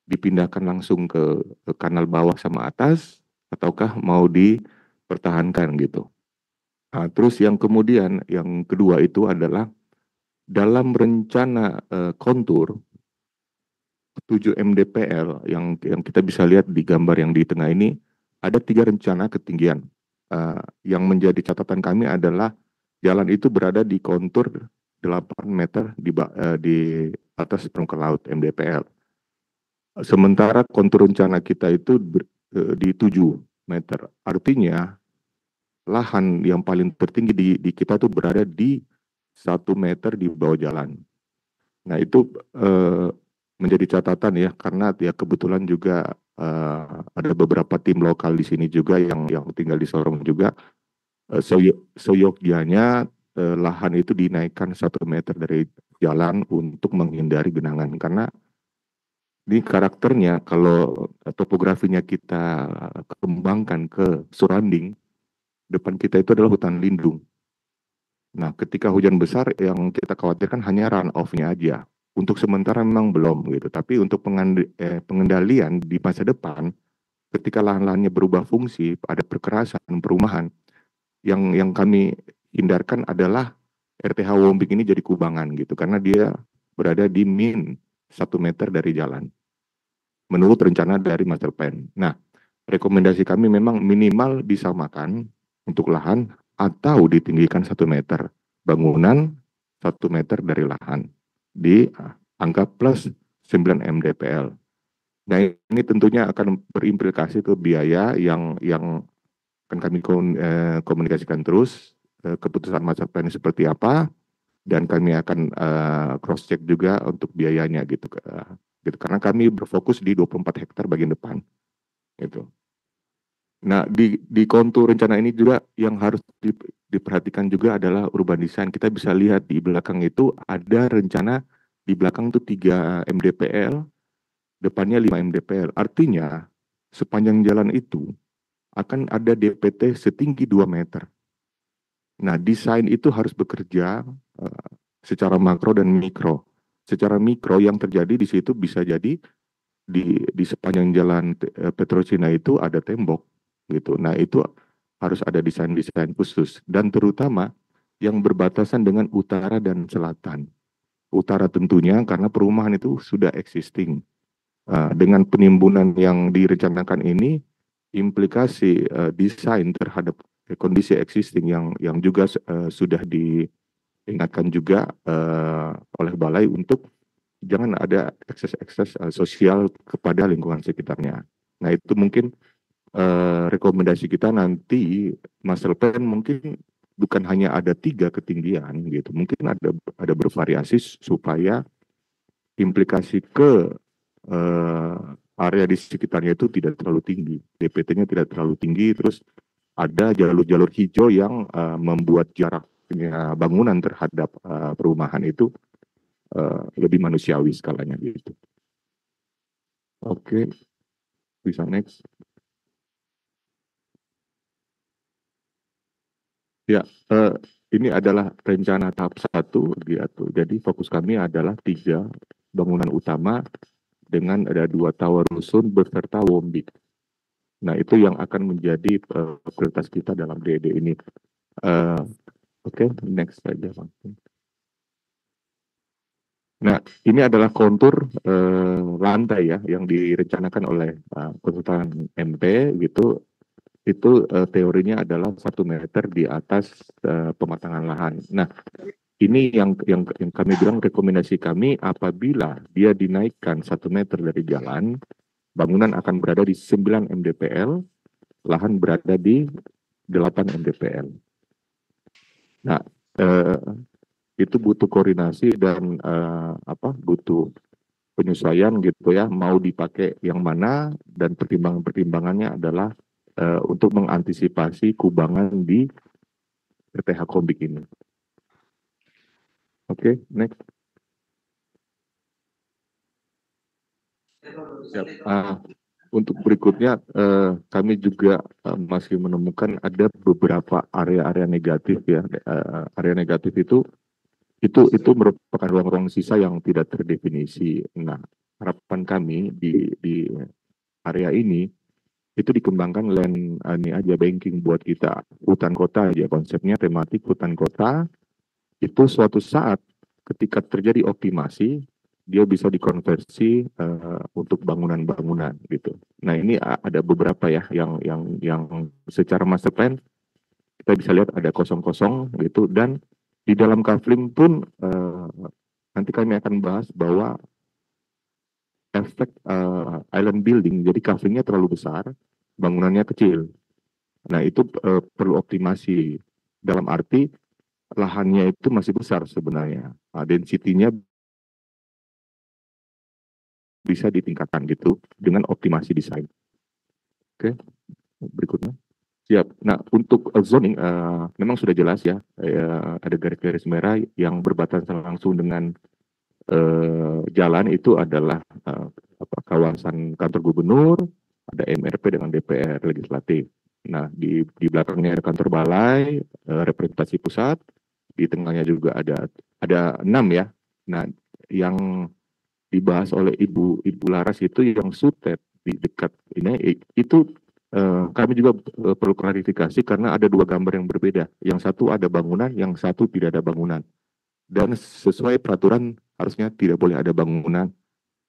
dipindahkan langsung ke kanal bawah sama atas, ataukah mau dipertahankan gitu. Nah, terus yang kemudian yang kedua itu adalah dalam rencana kontur 7 MDPL yang kita bisa lihat di gambar yang di tengah ini, ada 3 rencana ketinggian. Yang menjadi catatan kami adalah jalan itu berada di kontur 8 meter di atas permukaan laut MDPL. Sementara kontur rencana kita itu di 7 meter. Artinya lahan yang paling tertinggi di kita itu berada di 1 meter di bawah jalan. Nah itu menjadi catatan ya, karena ya kebetulan juga ada beberapa tim lokal di sini juga yang tinggal di Sorong juga. Seyogyanya lahan itu dinaikkan 1 meter dari jalan untuk menghindari genangan, karena ini karakternya kalau topografinya kita kembangkan ke surrounding, depan kita itu adalah hutan lindung. Nah, ketika hujan besar yang kita khawatirkan hanya run off-nya aja. Untuk sementara memang belum gitu, tapi untuk pengendalian di masa depan, ketika lahan-lahannya berubah fungsi, ada perkerasan, perumahan, yang kami hindarkan adalah RTH Wombing ini jadi kubangan gitu, karena dia berada di min 1 meter dari jalan, menurut rencana dari master plan. Nah, rekomendasi kami memang minimal disamakan untuk lahan atau ditinggikan 1 meter bangunan 1 meter dari lahan di angka plus 9 MDPL. Nah, ini tentunya akan berimplikasi ke biaya yang akan kami komunikasikan terus, keputusan master plan seperti apa, dan kami akan cross check juga untuk biayanya gitu. Karena kami berfokus di 24 hektar bagian depan gitu. Nah, di kontur rencana ini juga yang harus diperhatikan juga adalah urban design. Kita bisa lihat di belakang itu ada rencana di belakang itu 3 MDPL, depannya 5 MDPL. Artinya sepanjang jalan itu akan ada DPT setinggi 2 meter. Nah, desain itu harus bekerja secara makro dan mikro. Secara mikro yang terjadi di situ bisa jadi di sepanjang jalan Petrocina itu ada tembok gitu. Nah, itu harus ada desain-desain khusus, dan terutama yang berbatasan dengan utara dan selatan. Utara tentunya karena perumahan itu sudah existing. Dengan penimbunan yang direncanakan ini, implikasi desain terhadap kondisi existing yang juga sudah diingatkan juga oleh Balai untuk jangan ada ekses-ekses sosial kepada lingkungan sekitarnya. Nah, itu mungkin rekomendasi kita nanti master plan mungkin bukan hanya ada 3 ketinggian gitu, mungkin ada bervariasi supaya implikasi ke area di sekitarnya itu tidak terlalu tinggi, DPT-nya tidak terlalu tinggi, terus ada jalur-jalur hijau yang membuat jaraknya bangunan terhadap perumahan itu lebih manusiawi skalanya gitu. Oke, bisa next. Ya, ini adalah rencana tahap 1 gitu. Jadi fokus kami adalah 3 bangunan utama dengan ada 2 tower rusun beserta wombik. Nah, itu yang akan menjadi prioritas kita dalam DED ini. Oke, next saja Bang. Nah, ini adalah kontur lantai ya yang direncanakan oleh konsultan MP gitu. Itu teorinya adalah 1 meter di atas pematangan lahan. Nah, ini yang kami bilang rekomendasi kami apabila dia dinaikkan 1 meter dari jalan, bangunan akan berada di 9 MDPL, lahan berada di 8 MDPL. Nah, itu butuh koordinasi dan butuh penyesuaian gitu ya, mau dipakai yang mana, dan pertimbangannya adalah untuk mengantisipasi kubangan di RTH Kombik ini. Oke, next. Siap. Untuk berikutnya kami juga masih menemukan ada beberapa area-area negatif ya. Area negatif itu merupakan ruang-ruang sisa yang tidak terdefinisi. Nah, harapan kami di area ini itu dikembangkan land ini aja banking buat kita, hutan kota aja, konsepnya tematik hutan kota. Itu suatu saat ketika terjadi optimasi dia bisa dikonversi untuk bangunan-bangunan gitu. Nah, ini ada beberapa ya yang secara master plan kita bisa lihat ada kosong-kosong gitu, dan di dalam kafling pun nanti kami akan bahas bahwa efek island building, jadi kaflingnya terlalu besar, bangunannya kecil. Nah, itu perlu optimasi dalam arti lahannya itu masih besar sebenarnya. Density-nya bisa ditingkatkan gitu dengan optimasi desain. Oke, berikutnya. Siap. Nah, untuk zoning memang sudah jelas ya, ada garis-garis merah yang berbatasan langsung dengan jalan itu adalah kawasan kantor gubernur, ada MRP dengan DPR legislatif. Nah, di belakangnya ada kantor balai, representasi pusat, di tengahnya juga ada 6 ya. Nah, yang dibahas oleh Ibu Laras itu yang sutet di dekat ini itu kami juga perlu klarifikasi karena ada 2 gambar yang berbeda. Yang satu ada bangunan, yang satu tidak ada bangunan. Dan sesuai peraturan harusnya tidak boleh ada bangunan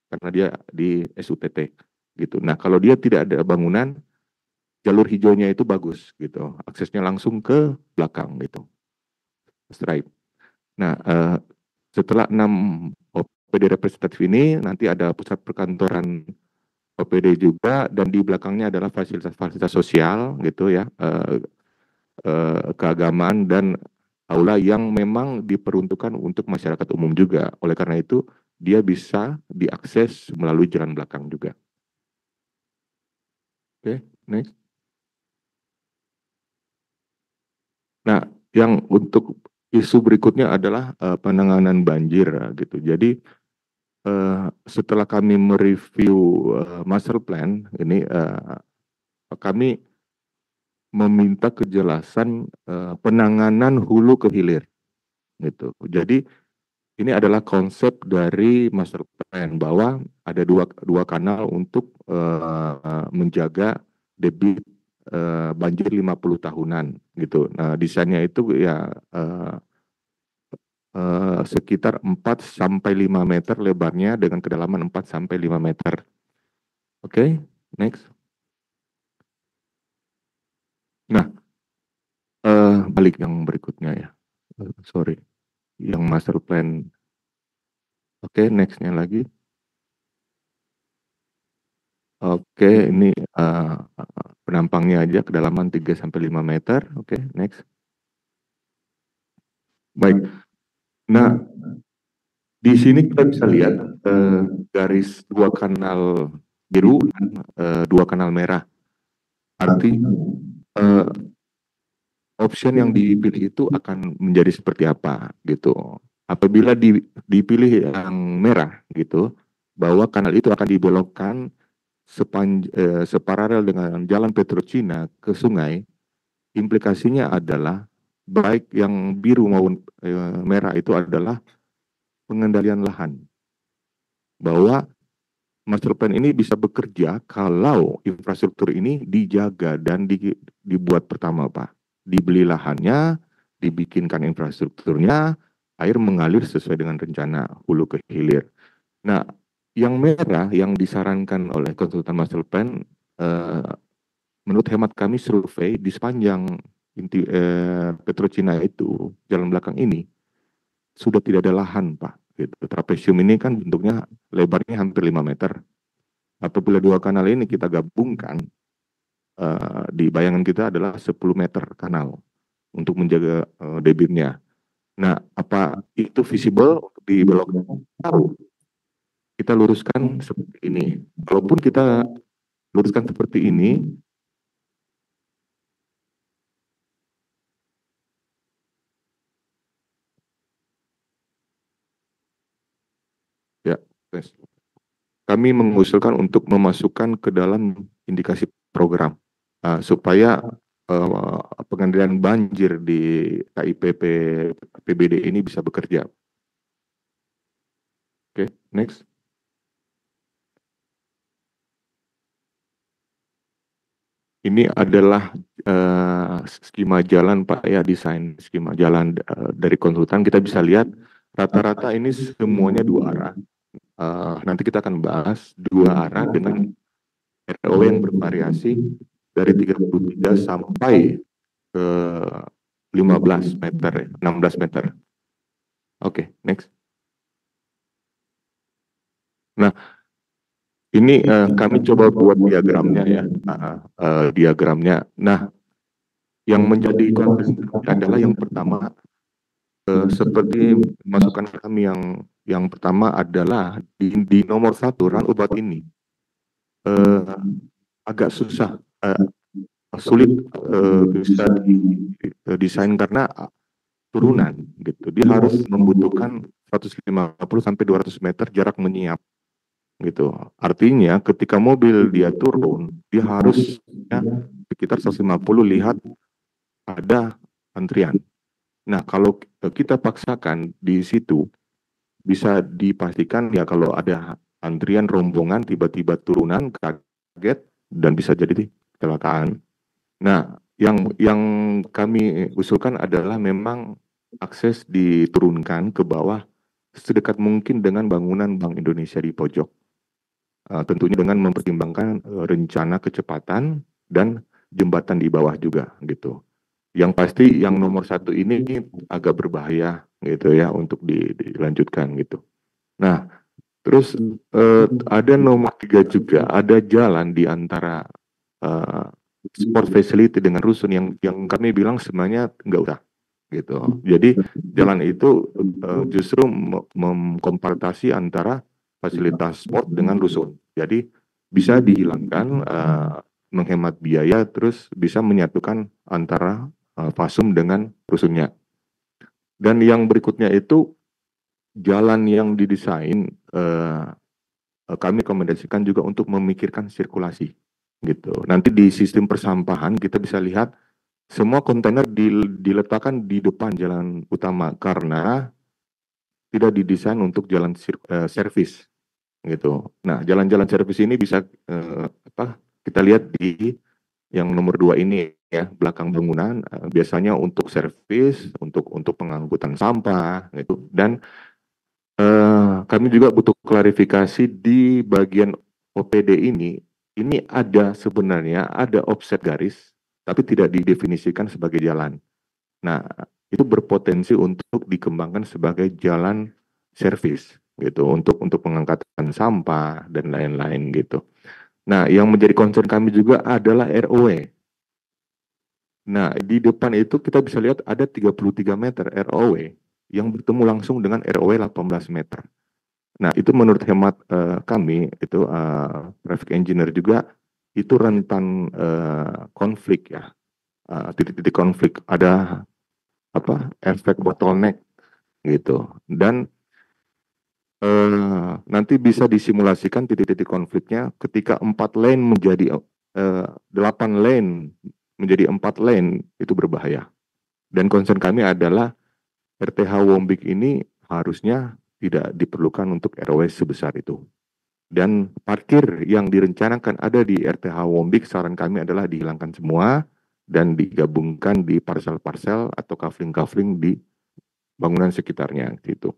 karena dia di SUTT gitu. Nah, kalau dia tidak ada bangunan, jalur hijaunya itu bagus gitu. Aksesnya langsung ke belakang gitu. Stripe. Nah, setelah 6 OPD representatif ini nanti ada pusat perkantoran OPD juga, dan di belakangnya adalah fasilitas-fasilitas sosial gitu ya, keagamaan dan aula yang memang diperuntukkan untuk masyarakat umum juga. Oleh karena itu dia bisa diakses melalui jalan belakang juga. Oke, next. Nah, yang untuk isu berikutnya adalah penanganan banjir gitu. Jadi setelah kami mereview master plan ini, kami meminta kejelasan penanganan hulu ke hilir gitu. Jadi ini adalah konsep dari master plan bahwa ada dua kanal untuk menjaga debit banjir 50 tahunan gitu. Nah, desainnya itu ya sekitar 4 sampai 5 meter lebarnya dengan kedalaman 4 sampai 5 meter. Oke, next. Nah, balik yang berikutnya ya. Sorry, yang master plan. Oke, nextnya lagi. Oke, ini penampangnya aja kedalaman 3 sampai 5 meter. Oke, next. Baik. Nah, di sini kita bisa lihat garis 2 kanal biru dan 2 kanal merah. Artinya option yang dipilih itu akan menjadi seperti apa gitu. Apabila dipilih yang merah gitu, bahwa kanal itu akan dibelokkan separalel dengan jalan Petrocina ke sungai, implikasinya adalah baik yang biru maupun merah itu adalah pengendalian lahan. Bahwa master plan ini bisa bekerja kalau infrastruktur ini dijaga dan dibuat pertama, Pak. Dibeli lahannya, dibikinkan infrastrukturnya, air mengalir sesuai dengan rencana hulu ke hilir. Nah, yang merah yang disarankan oleh konsultan master plan, menurut hemat kami survei di sepanjang Petrocina itu, jalan belakang ini, sudah tidak ada lahan, Pak. Gitu. Trapesium ini kan bentuknya lebarnya hampir 5 meter. Apabila 2 kanal ini kita gabungkan, di bayangan kita adalah 10 meter kanal untuk menjaga debitnya. Nah, apa itu visible untuk dibelokkan? Tahu. Kita luruskan seperti ini. Kalaupun kita luruskan seperti ini, Kami mengusulkan untuk memasukkan ke dalam indikasi program supaya pengendalian banjir di KIPP PBD ini bisa bekerja. Oke, next. Ini adalah skema jalan Pak ya, desain skema jalan dari konsultan. Kita bisa lihat rata-rata ini semuanya 2 arah. Nanti kita akan bahas 2 arah dengan ROW yang bervariasi dari 33 sampai ke 15 meter, 16 meter. Oke, next. Nah, ini kami coba buat diagramnya ya, diagramnya. Nah, yang menjadi concern adalah yang pertama, seperti masukan kami yang pertama adalah di nomor 1 runabout ini agak susah, sulit bisa didesain karena turunan gitu. Dia harus membutuhkan 150 sampai 200 meter jarak menyiap gitu. Artinya ketika mobil dia turun, dia harus ya, sekitar 150 lihat ada antrian. Nah, kalau kita paksakan di situ, bisa dipastikan ya kalau ada antrian rombongan tiba-tiba turunan kaget dan bisa jadi kecelakaan. Nah, yang kami usulkan adalah memang akses diturunkan ke bawah sedekat mungkin dengan bangunan Bank Indonesia di pojok. Tentunya dengan mempertimbangkan rencana kecepatan dan jembatan di bawah juga gitu. Yang pasti yang nomor 1 ini agak berbahaya gitu ya untuk dilanjutkan gitu. Nah, terus ada nomor 3 juga, ada jalan di antara sport facility dengan rusun yang kami bilang sebenarnya nggak usah gitu. Jadi jalan itu justru mengkompartasi antara fasilitas sport dengan rusun. Jadi bisa dihilangkan, menghemat biaya, terus bisa menyatukan antara fasum dengan rusunnya. Dan yang berikutnya itu jalan yang didesain kami rekomendasikan juga untuk memikirkan sirkulasi gitu. Nanti di sistem persampahan kita bisa lihat semua kontainer diletakkan di depan jalan utama karena tidak didesain untuk jalan servis gitu. Nah, jalan-jalan servis ini bisa kita lihat di yang nomor 2 ini ya, belakang bangunan biasanya untuk servis, untuk pengangkutan sampah gitu. Dan kami juga butuh klarifikasi di bagian OPD ini ada sebenarnya ada offset garis tapi tidak didefinisikan sebagai jalan. Nah, itu berpotensi untuk dikembangkan sebagai jalan servis gitu untuk pengangkatan sampah dan lain-lain gitu. Nah, yang menjadi concern kami juga adalah ROW. Nah, di depan itu kita bisa lihat ada 33 meter ROW yang bertemu langsung dengan ROW 18 meter. Nah, itu menurut hemat kami itu traffic engineer juga itu rentan konflik ya. Titik-titik konflik, ada efek bottleneck gitu. Dan nanti bisa disimulasikan titik-titik konfliknya ketika 4 lane menjadi 8 lane menjadi 4 lane itu berbahaya. Dan concern kami adalah RTH Wombik ini harusnya tidak diperlukan untuk ROW sebesar itu. Dan parkir yang direncanakan ada di RTH Wombik, saran kami adalah dihilangkan semua dan digabungkan di parsel-parsel atau kafling-kafling di bangunan sekitarnya gitu.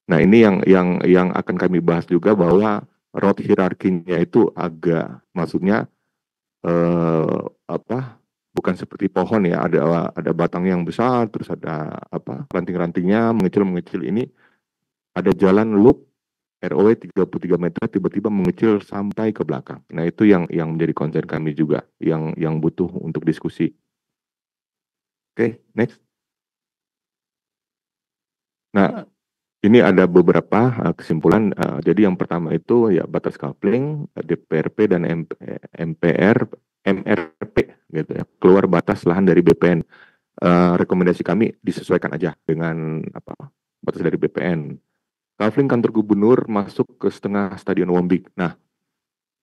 Nah, ini yang akan kami bahas juga bahwa road hierarkinya itu agak, maksudnya bukan seperti pohon ya, ada batang yang besar, terus ada ranting-rantingnya mengecil-mengecil. Ini ada jalan loop ROW 33 meter tiba-tiba mengecil sampai ke belakang. Nah, itu yang menjadi concern kami juga, yang butuh untuk diskusi. Oke, next. Nah, ini ada beberapa kesimpulan. Jadi yang pertama itu ya batas coupling, DPRP dan MRP gitu ya. Keluar batas lahan dari BPN. Rekomendasi kami disesuaikan aja dengan batas dari BPN. kafling kantor gubernur masuk ke setengah Stadion Wombik. Nah,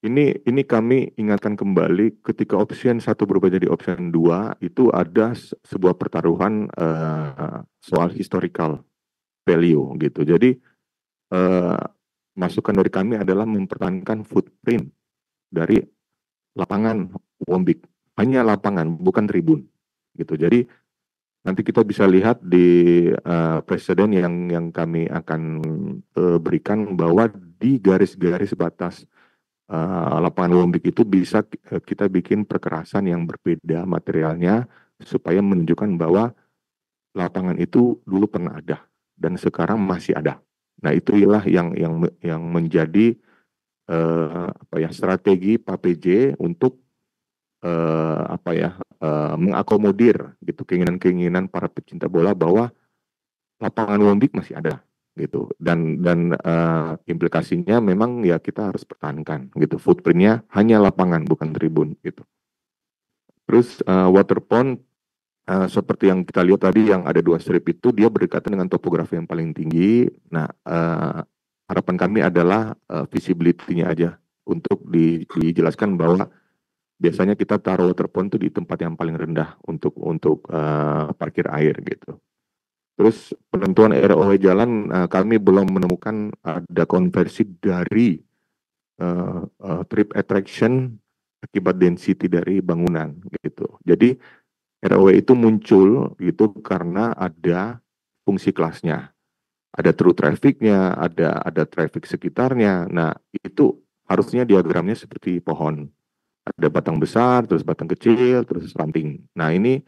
ini kami ingatkan kembali ketika option 1 berubah jadi option 2 itu ada sebuah pertaruhan soal historical value gitu. Jadi masukan dari kami adalah mempertahankan footprint dari lapangan Wombik, hanya lapangan bukan tribun gitu. Jadi nanti kita bisa lihat di presiden yang kami akan berikan bahwa di garis-garis batas lapangan Wombik itu bisa kita bikin perkerasan yang berbeda materialnya supaya menunjukkan bahwa lapangan itu dulu pernah ada dan sekarang masih ada. Nah, itulah yang menjadi strategi Pak PJ untuk mengakomodir gitu keinginan-keinginan para pecinta bola bahwa lapangan Wombik masih ada gitu dan implikasinya memang ya kita harus pertahankan gitu, footprintnya hanya lapangan bukan tribun gitu. Terus water pond seperti yang kita lihat tadi yang ada 2 strip itu dia berdekatan dengan topografi yang paling tinggi. Nah, harapan kami adalah visibility-nya aja untuk dijelaskan bahwa biasanya kita taruh water pond itu di tempat yang paling rendah untuk parkir air gitu. Terus penentuan ROW jalan kami belum menemukan ada konversi dari trip attraction akibat density dari bangunan gitu. Jadi ROW itu muncul gitu karena ada fungsi kelasnya, ada true traffic-nya, ada traffic sekitarnya. Nah itu harusnya diagramnya seperti pohon, ada batang besar, terus batang kecil, terus ranting. Nah ini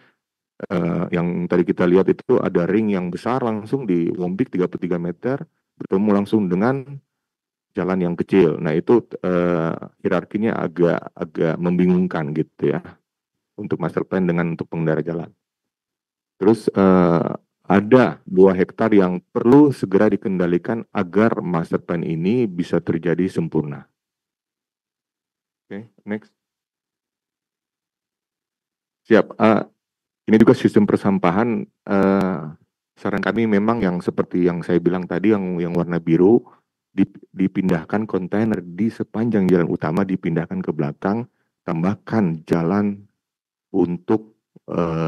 yang tadi kita lihat itu ada ring yang besar langsung di Wombik 33 meter bertemu langsung dengan jalan yang kecil. Nah itu hierarkinya agak membingungkan gitu ya untuk master plan dengan untuk pengendara jalan. Terus ada 2 hektar yang perlu segera dikendalikan agar master plan ini bisa terjadi sempurna. Oke, next. Siap. Ini juga sistem persampahan, saran kami memang yang seperti yang saya bilang tadi yang warna biru, dipindahkan kontainer di sepanjang jalan utama, dipindahkan ke belakang, tambahkan jalan untuk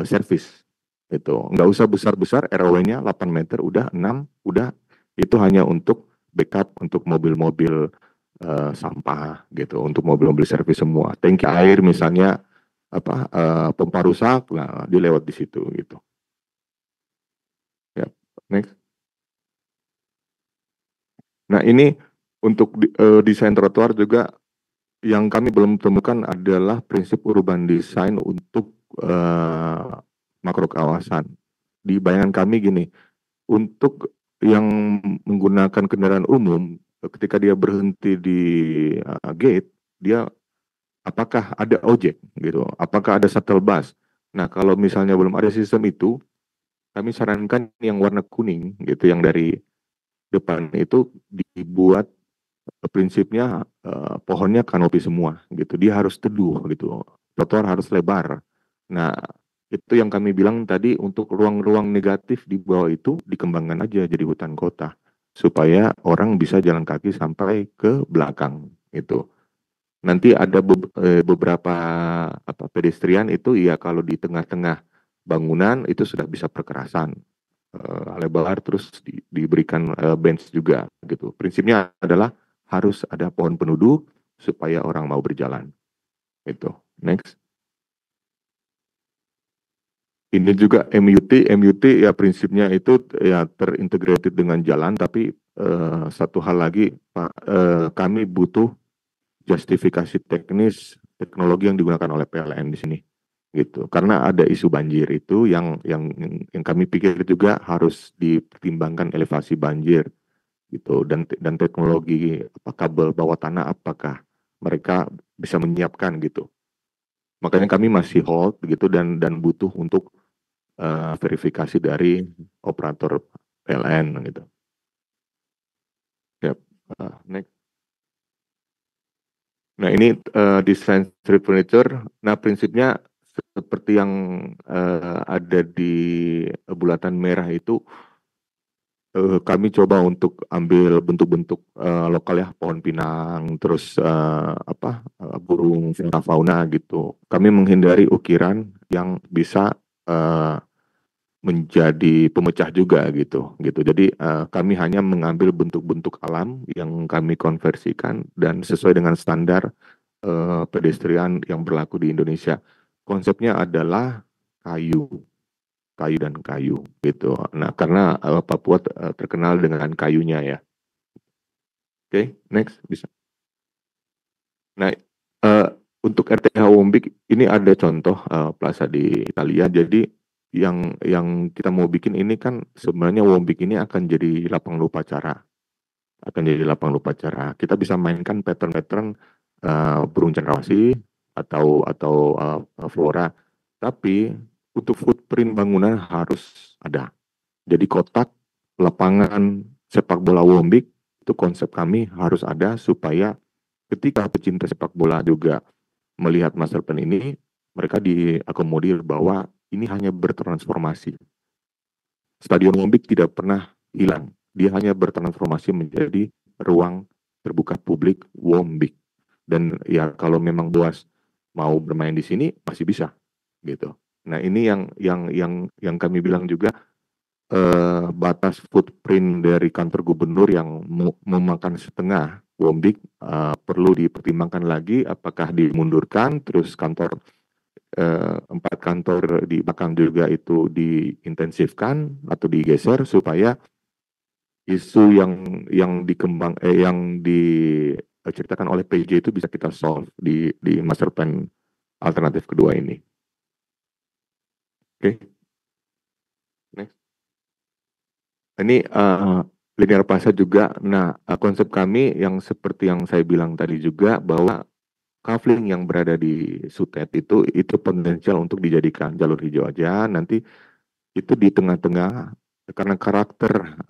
servis. Itu nggak usah besar-besar, ROW-nya 8 meter, udah 6, udah itu hanya untuk backup untuk mobil-mobil sampah gitu, untuk mobil-mobil servis semua. Tangki air misalnya pompa rusak, nah dia lewat di situ gitu. Ya, next. Nah ini untuk desain trotoar juga yang kami belum temukan adalah prinsip urban design untuk makro kawasan. Di bayangan kami gini, untuk yang menggunakan kendaraan umum, ketika dia berhenti di gate, dia apakah ada ojek gitu, apakah ada shuttle bus. Nah kalau misalnya belum ada sistem itu, kami sarankan yang warna kuning gitu, yang dari depan itu dibuat prinsipnya pohonnya kanopi semua gitu, dia harus teduh gitu, trotoar harus lebar. Nah itu yang kami bilang tadi, untuk ruang-ruang negatif di bawah itu dikembangkan aja jadi hutan kota supaya orang bisa jalan kaki sampai ke belakang itu. Nanti ada beberapa pedestrian itu ya kalau di tengah-tengah bangunan itu sudah bisa perkerasan lebar, terus diberikan bench juga gitu. Prinsipnya adalah harus ada pohon penuduh supaya orang mau berjalan. Itu. Next. Ini juga MUT ya prinsipnya itu ya terintegrated dengan jalan, tapi satu hal lagi Pak, kami butuh justifikasi teknis teknologi yang digunakan oleh PLN di sini gitu, karena ada isu banjir itu yang kami pikir juga harus dipertimbangkan elevasi banjir gitu, dan teknologi kabel bawah tanah apakah mereka bisa menyiapkan gitu. Makanya kami masih hold gitu dan butuh untuk verifikasi dari operator PLN gitu. Yep. Next. Nah ini desain street furniture. Nah prinsipnya seperti yang ada di bulatan merah itu, kami coba untuk ambil bentuk-bentuk lokal ya, pohon pinang, terus burung flora fauna gitu. Kami menghindari ukiran yang bisa menjadi pemecah juga gitu. Jadi kami hanya mengambil bentuk-bentuk alam yang kami konversikan dan sesuai dengan standar pedestrian yang berlaku di Indonesia. Konsepnya adalah kayu dan kayu gitu. Nah, karena Papua terkenal dengan kayunya ya. Oke, next bisa. Nah, untuk RTH Wombik ini ada contoh plaza di Italia. Jadi yang kita mau bikin ini kan sebenarnya Wombik ini akan jadi lapangan upacara. Kita bisa mainkan pattern-pattern burung cendrawasih atau flora. Tapi untuk footprint bangunan harus ada. Jadi kotak lapangan sepak bola Wombik itu konsep kami harus ada supaya ketika pecinta sepak bola juga melihat master plan ini, mereka diakomodir bahwa ini hanya bertransformasi. Stadion Wombik tidak pernah hilang, dia hanya bertransformasi menjadi ruang terbuka publik Wombik. Dan ya kalau memang Boas mau bermain di sini masih bisa gitu. Nah, ini yang kami bilang juga batas footprint dari kantor gubernur yang memakan setengah Wombik perlu dipertimbangkan lagi apakah dimundurkan, terus kantor 4 kantor di belakang juga itu diintensifkan atau digeser supaya isu yang diceritakan oleh PJ itu bisa kita solve di master plan alternatif kedua ini. Oke. Next. Ini linear plaza juga. Nah, konsep kami yang seperti yang saya bilang tadi juga bahwa kafling yang berada di Sutet itu potensial untuk dijadikan jalur hijau aja. Nanti itu di tengah-tengah karena karakter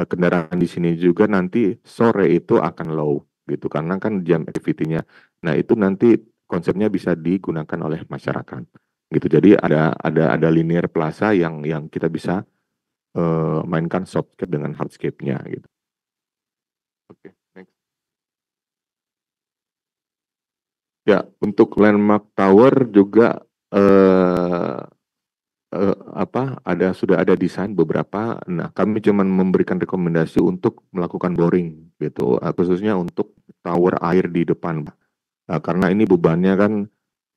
kendaraan di sini juga nanti sore itu akan low gitu karena kan jam activity-nya. Nah, itu nanti konsepnya bisa digunakan oleh masyarakat gitu. Jadi ada linear plaza yang kita bisa mainkan softscape dengan hardscape-nya gitu. Oke, next. Ya, untuk landmark tower juga sudah ada desain beberapa. Nah, kami cuma memberikan rekomendasi untuk melakukan boring gitu, khususnya untuk tower air di depan. Karena ini bebannya kan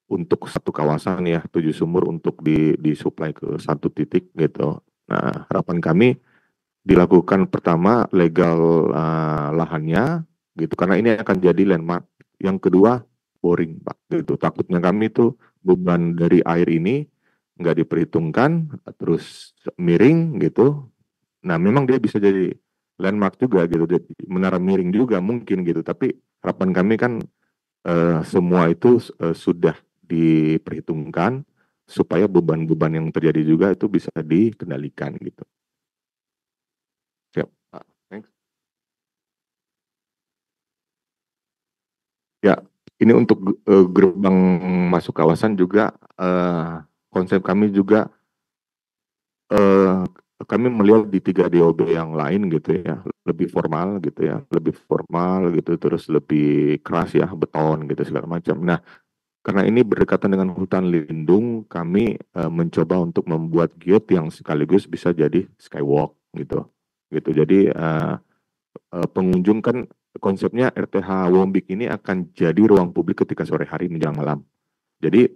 untuk satu kawasan ya, 7 sumur untuk disuplai ke satu titik gitu. Nah, harapan kami dilakukan pertama legal lahannya gitu, karena ini akan jadi landmark. Yang kedua boring Pak gitu. Takutnya kami tuh beban dari air ini nggak diperhitungkan, terus miring gitu. Nah, memang dia bisa jadi landmark juga gitu, menara miring juga mungkin gitu. Tapi harapan kami kan semua itu sudah diperhitungkan supaya beban-beban yang terjadi juga itu bisa dikendalikan gitu. Siap. Thanks. Ya, ini untuk gerbang masuk kawasan juga konsep kami juga kami melihat di 3 DOB yang lain gitu ya, lebih formal gitu, terus lebih keras ya, beton gitu segala macam. Nah, karena ini berdekatan dengan hutan lindung, kami mencoba untuk membuat gate yang sekaligus bisa jadi skywalk gitu. Jadi pengunjung kan konsepnya RTH Wombik ini akan jadi ruang publik ketika sore hari menjelang malam. Jadi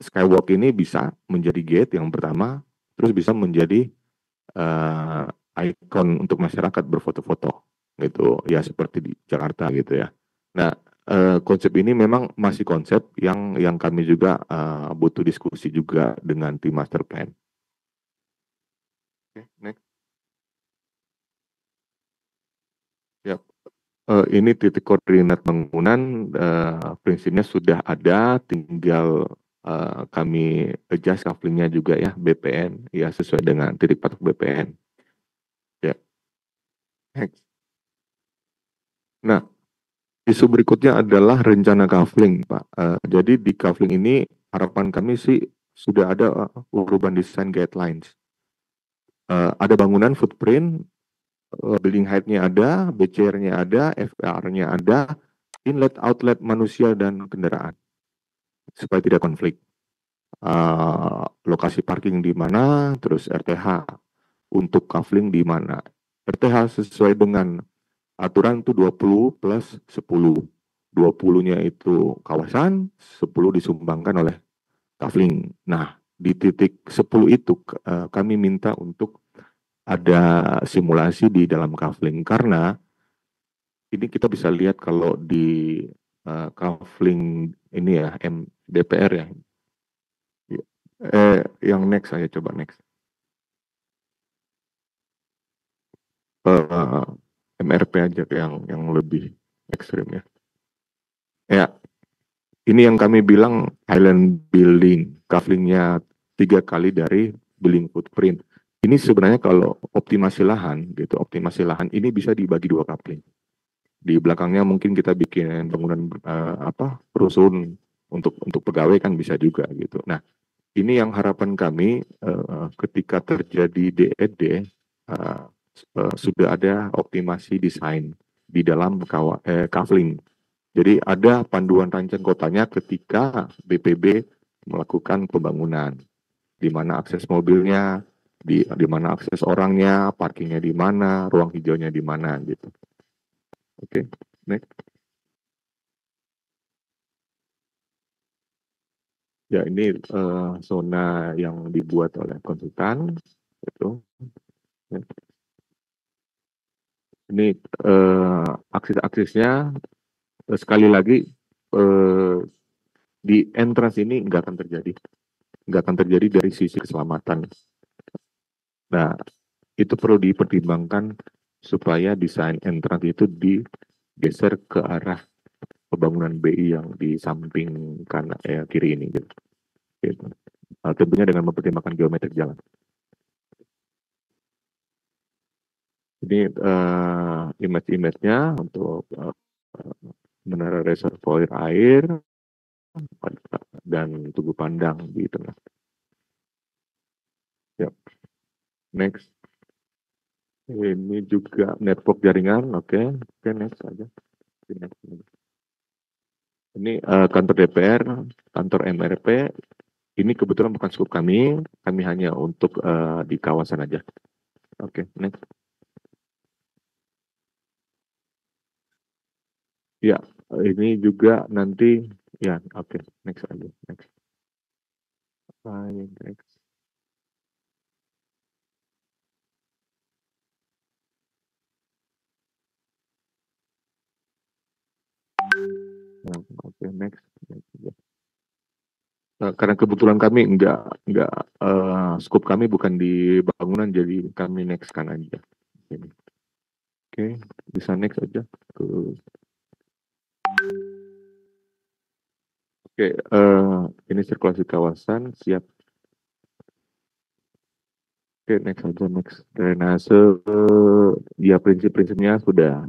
skywalk ini bisa menjadi gate yang pertama, terus bisa menjadi ikon untuk masyarakat berfoto-foto gitu ya, seperti di Jakarta gitu ya. Nah, konsep ini memang masih konsep yang kami juga butuh diskusi juga dengan tim master plan. Oke, next. Ya, ini titik koordinat bangunan, prinsipnya sudah ada, tinggal kami adjust couplingnya juga ya, BPN ya, sesuai dengan titik patok BPN. Ya. Next. Nah, isu berikutnya adalah rencana coupling, Pak. Jadi di coupling ini harapan kami sih sudah ada urban design guidelines. ada bangunan footprint, building height-nya ada, BCR-nya ada, FR-nya ada, inlet outlet manusia dan kendaraan supaya tidak konflik. Lokasi parking di mana, terus RTH untuk kafling di mana. RTH sesuai dengan aturan itu 20 plus 10. 20-nya itu kawasan, 10 disumbangkan oleh kafling. Nah, di titik 10 itu kami minta untuk ada simulasi di dalam kafling karena ini kita bisa lihat kalau di kafling ini ya DPR ya. Yang next saya coba next. MRP aja yang lebih ekstrim ya. Ya, ini yang kami bilang island building, kaflingnya 3 kali dari building footprint. Ini sebenarnya kalau optimasi lahan gitu, optimasi lahan ini bisa dibagi 2 kafling. Di belakangnya mungkin kita bikin bangunan rusun untuk pegawai kan bisa juga gitu. Nah, ini yang harapan kami ketika terjadi DED sudah ada optimasi desain di dalam kafling. Jadi ada panduan rancang kotanya ketika BPB melakukan pembangunan, di mana akses mobilnya, di mana akses orangnya, parkingnya di mana, ruang hijaunya di mana gitu. Oke, next. Ya ini zona yang dibuat oleh konsultan itu. Ya. Ini akses-aksesnya sekali lagi di entrance ini nggak akan terjadi dari sisi keselamatan. Nah, itu perlu dipertimbangkan supaya desain entrance itu digeser ke arah pembangunan BI yang di samping kanan kiri ini gitu. Tentunya dengan mempertimbangkan geometrik jalan. Ini image-nya untuk menara reservoir air dan tugu pandang di tengah. Yep. Next. Ini juga network jaringan, oke, next aja. Ini kantor DPR, kantor MRP. Ini kebetulan bukan skup kami hanya untuk di kawasan aja. Oke, next. Ya, ini juga nanti ya, oke, next aja, next. Next. Oke, next. Karena kebetulan kami enggak scope kami bukan di bangunan, jadi kami next kan aja. Oke, bisa next aja. Oke, ini sirkulasi kawasan siap. Oke, next aja, next. Drainase, ya prinsip-prinsipnya sudah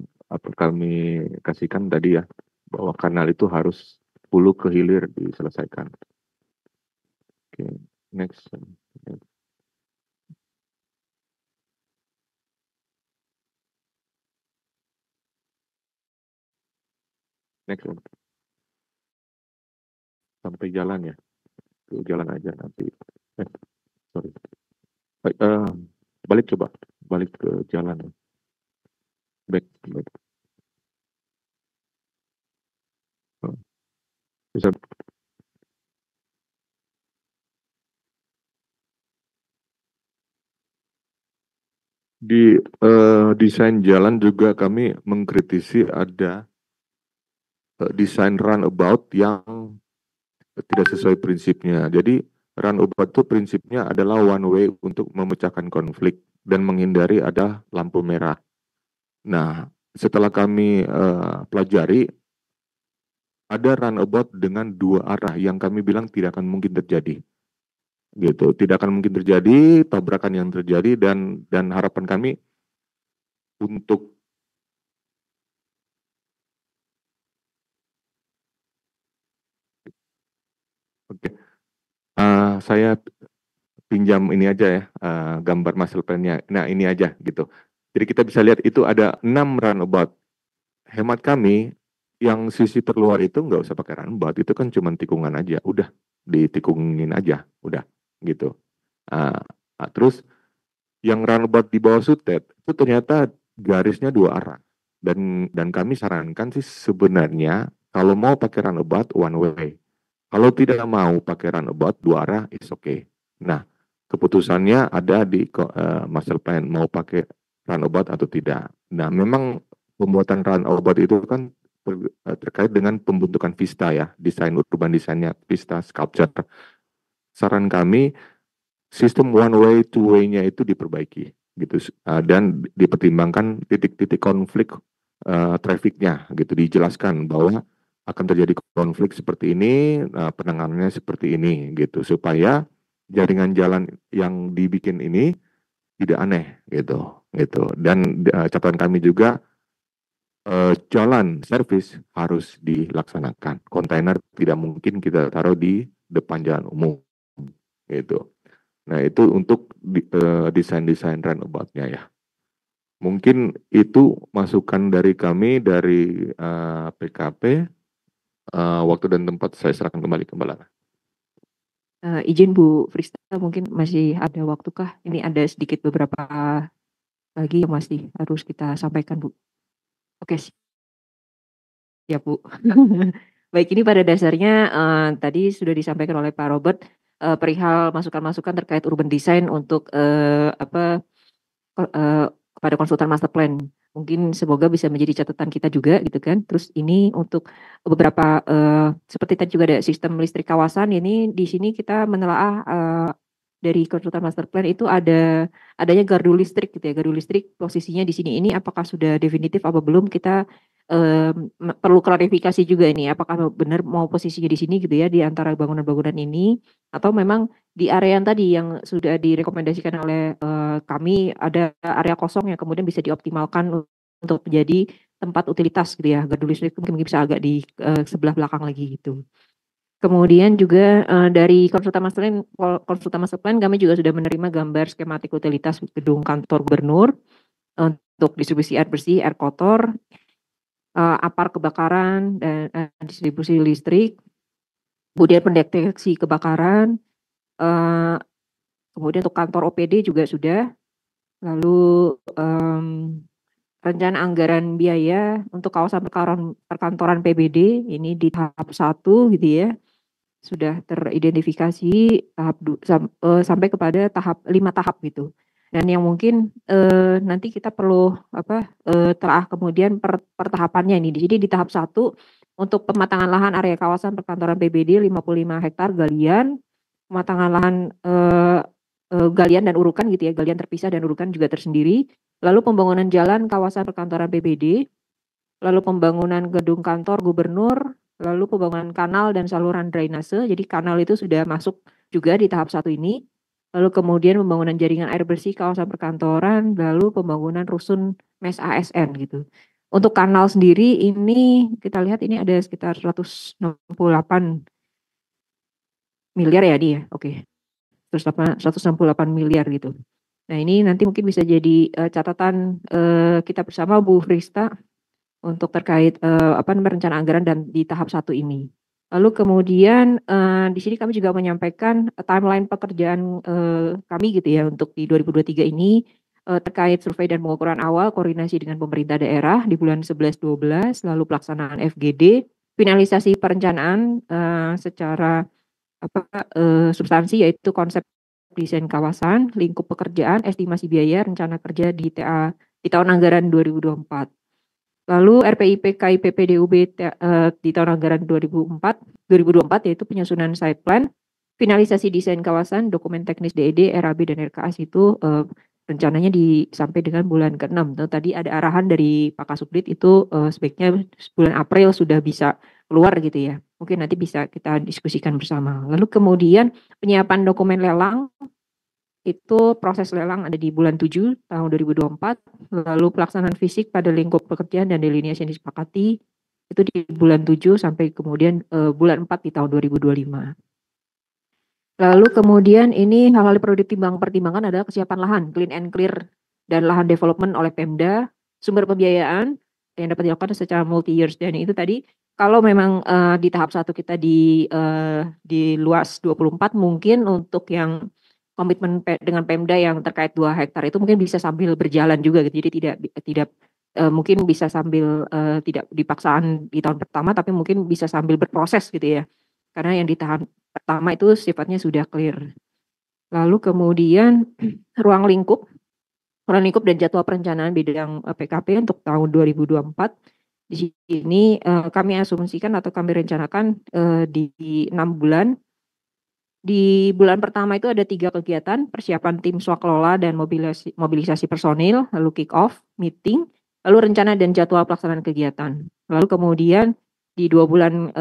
kami kasihkan tadi ya, bahwa kanal itu harus hulu ke hilir diselesaikan. Oke, next. Next. Sampai jalan ya, ke jalan aja nanti. Sorry. Baik, balik coba, balik ke jalan. Back. Bisa. Di desain jalan juga kami mengkritisi ada desain runabout yang tidak sesuai prinsipnya. Jadi runabout itu prinsipnya adalah one way untuk memecahkan konflik dan menghindari ada lampu merah. Nah, setelah kami pelajari, ada runabout dengan 2 arah yang kami bilang tidak akan mungkin terjadi. Gitu, tidak akan mungkin terjadi tabrakan yang terjadi dan harapan kami untuk saya pinjam ini aja ya, gambar master plan-nya. Nah, ini aja gitu. Jadi kita bisa lihat itu ada 6 runabout. Hemat kami, yang sisi terluar itu nggak usah pakai runabout, itu kan cuma tikungan aja, udah ditikungin aja, udah gitu. Terus yang runabout di bawah Sutet itu ternyata garisnya 2 arah, dan kami sarankan sih sebenarnya kalau mau pakai runabout one way, kalau tidak mau pakai runabout 2 arah is okay. Nah, keputusannya ada di master plan mau pakai runabout atau tidak. Nah, memang pembuatan runabout itu kan terkait dengan pembentukan vista ya, desain urban desainnya, vista sculpture. Saran kami sistem one way two way-nya itu diperbaiki gitu, dan dipertimbangkan titik-titik konflik trafficnya gitu, dijelaskan bahwa akan terjadi konflik seperti ini, penanganannya seperti ini gitu, supaya jaringan jalan yang dibikin ini tidak aneh gitu. Dan catatan kami juga, jalan servis harus dilaksanakan. Kontainer tidak mungkin kita taruh di depan jalan umum gitu. Nah, itu untuk desain-desain runabout-nya ya. Mungkin itu masukan dari kami dari PKP. Waktu dan tempat saya serahkan kembali ke Mbak Lana. Izin Bu Frista, mungkin masih ada waktukah? Ini ada sedikit beberapa lagi yang masih harus kita sampaikan, Bu. Oke, siap Bu. Baik, ini pada dasarnya tadi sudah disampaikan oleh Pak Robert perihal masukan-masukan terkait urban design untuk kepada konsultan master plan. Mungkin semoga bisa menjadi catatan kita juga gitu kan. Terus ini untuk beberapa seperti tadi juga ada sistem listrik kawasan, ini di sini kita menelaah dari konsultan master plan itu adanya gardu listrik gitu ya. Gardu listrik posisinya di sini ini apakah sudah definitif apa belum, kita perlu klarifikasi juga ini apakah benar mau posisinya di sini gitu ya, di antara bangunan-bangunan ini, atau memang di area yang tadi yang sudah direkomendasikan oleh kami ada area kosong yang kemudian bisa dioptimalkan untuk menjadi tempat utilitas gitu ya. Gardu listrik mungkin bisa agak di sebelah belakang lagi gitu. Kemudian juga dari konsultan master plan kami juga sudah menerima gambar skematik utilitas gedung kantor gubernur untuk distribusi air bersih, air kotor, apar kebakaran dan distribusi listrik, kemudian pendeteksi kebakaran, kemudian untuk kantor OPD juga sudah, lalu rencana anggaran biaya untuk kawasan perkantoran PBD ini di tahap 1 gitu ya, sudah teridentifikasi sampai kepada tahap 5 tahap gitu. Dan yang mungkin nanti kita perlu telah kemudian pertahapannya ini. Jadi di tahap 1 untuk pematangan lahan area kawasan perkantoran PBD 55 hektar galian, pematangan lahan galian dan urukan gitu ya, galian terpisah dan urukan juga tersendiri. Lalu pembangunan jalan kawasan perkantoran PBD, lalu pembangunan gedung kantor gubernur, lalu pembangunan kanal dan saluran drainase. Jadi kanal itu sudah masuk juga di tahap 1 ini. Lalu kemudian pembangunan jaringan air bersih kawasan perkantoran, lalu pembangunan rusun mes ASN gitu. Untuk kanal sendiri ini kita lihat ini ada sekitar 168 miliar ya dia. Oke. 168 miliar gitu. Nah, ini nanti mungkin bisa jadi catatan kita bersama Bu Frista untuk terkait rencana anggaran dan di tahap 1 ini. Lalu kemudian di sini kami juga menyampaikan timeline pekerjaan kami gitu ya untuk di 2023 ini terkait survei dan pengukuran awal, koordinasi dengan pemerintah daerah di bulan 11-12, lalu pelaksanaan FGD, finalisasi perencanaan secara substansi yaitu konsep desain kawasan, lingkup pekerjaan, estimasi biaya, rencana kerja di TA di tahun anggaran 2024. Lalu RPIP KIPP DUB di tahun anggaran 2024 yaitu penyusunan site plan, finalisasi desain kawasan, dokumen teknis DED, RAB dan RKAS itu rencananya sampai dengan bulan ke-6. Tadi ada arahan dari Pak Kasubdit itu sebaiknya bulan April sudah bisa keluar gitu ya. Mungkin nanti bisa kita diskusikan bersama. Lalu kemudian penyiapan dokumen lelang, itu proses lelang ada di bulan 7 tahun 2024, lalu pelaksanaan fisik pada lingkup pekerjaan dan delineasi yang disepakati itu di bulan 7 sampai kemudian bulan 4 di tahun 2025. Lalu kemudian ini hal-hal yang perlu pertimbangkan adalah kesiapan lahan, clean and clear, dan lahan development oleh Pemda, sumber pembiayaan yang dapat dilakukan secara multi years. Dan itu tadi kalau memang di tahap 1 kita di luas 24, mungkin untuk yang komitmen dengan Pemda yang terkait 2 hektar itu mungkin bisa sambil berjalan juga gitu. Jadi tidak mungkin bisa sambil tidak dipaksaan di tahun pertama, tapi mungkin bisa sambil berproses gitu ya. Karena yang di tahap pertama itu sifatnya sudah clear. Lalu kemudian ruang lingkup dan jadwal perencanaan bidang PKP untuk tahun 2024. Di sini kami asumsikan atau kami rencanakan di 6 bulan. Di bulan pertama itu ada 3 kegiatan, persiapan tim swakelola dan mobilisasi personil, lalu kick off, meeting, lalu rencana dan jadwal pelaksanaan kegiatan. Lalu kemudian di 2 bulan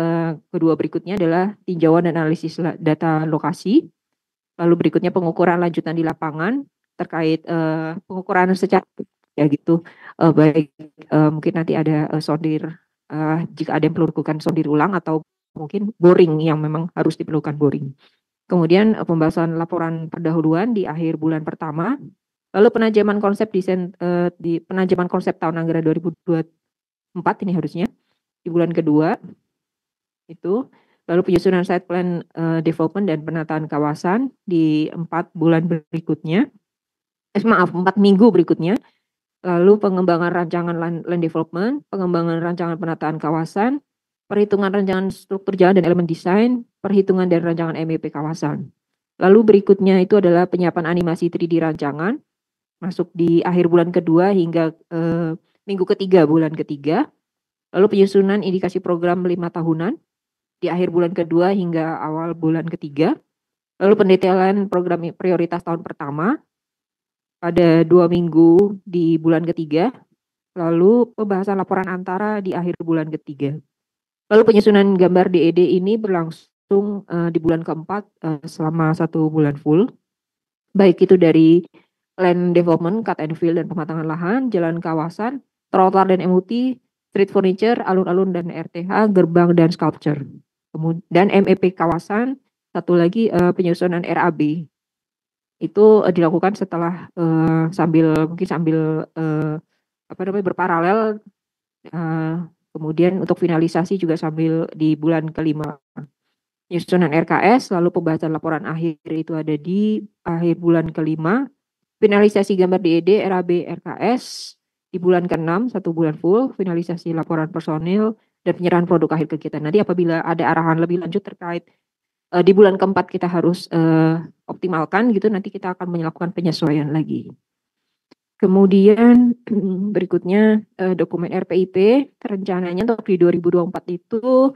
kedua berikutnya adalah tinjauan dan analisis data lokasi, lalu berikutnya pengukuran lanjutan di lapangan terkait pengukuran secara ya gitu, baik mungkin nanti ada sondir jika ada yang perlu dilakukan sondir ulang atau mungkin boring yang memang harus diperlukan boring. Kemudian pembahasan laporan pendahuluan di akhir bulan pertama, lalu penajaman konsep di penajaman konsep tahun anggaran 2024 ini harusnya di bulan kedua itu, lalu penyusunan site plan development dan penataan kawasan di 4 bulan berikutnya, 4 minggu berikutnya, lalu pengembangan rancangan land development, pengembangan rancangan penataan kawasan, perhitungan rancangan struktur jalan dan elemen desain, perhitungan dan rancangan MEP kawasan. Lalu berikutnya itu adalah penyiapan animasi 3D rancangan, masuk di akhir bulan kedua hingga minggu ketiga bulan ketiga. Lalu penyusunan indikasi program 5 tahunan di akhir bulan kedua hingga awal bulan ketiga. Lalu pendetailan program prioritas tahun pertama pada 2 minggu di bulan ketiga. Lalu pembahasan laporan antara di akhir bulan ketiga. Lalu penyusunan gambar DED ini berlangsung di bulan keempat selama 1 bulan full. Baik itu dari land development, cut and fill dan pematangan lahan, jalan kawasan, trotoar dan MUT, street furniture, alun-alun dan RTH, gerbang dan sculpture. Dan MEP kawasan, satu lagi penyusunan RAB. Itu dilakukan setelah sambil berparalel, kemudian untuk finalisasi juga sambil di bulan kelima. Penyusunan RKS, lalu pembahasan laporan akhir itu ada di akhir bulan kelima. Finalisasi gambar DED, RAB, RKS di bulan ke-6, 1 bulan full. Finalisasi laporan personil dan penyerahan produk akhir kegiatan. Nanti apabila ada arahan lebih lanjut terkait di bulan keempat kita harus optimalkan gitu, nanti kita akan melakukan penyesuaian lagi. Kemudian berikutnya dokumen RPIP, rencananya untuk di 2024 itu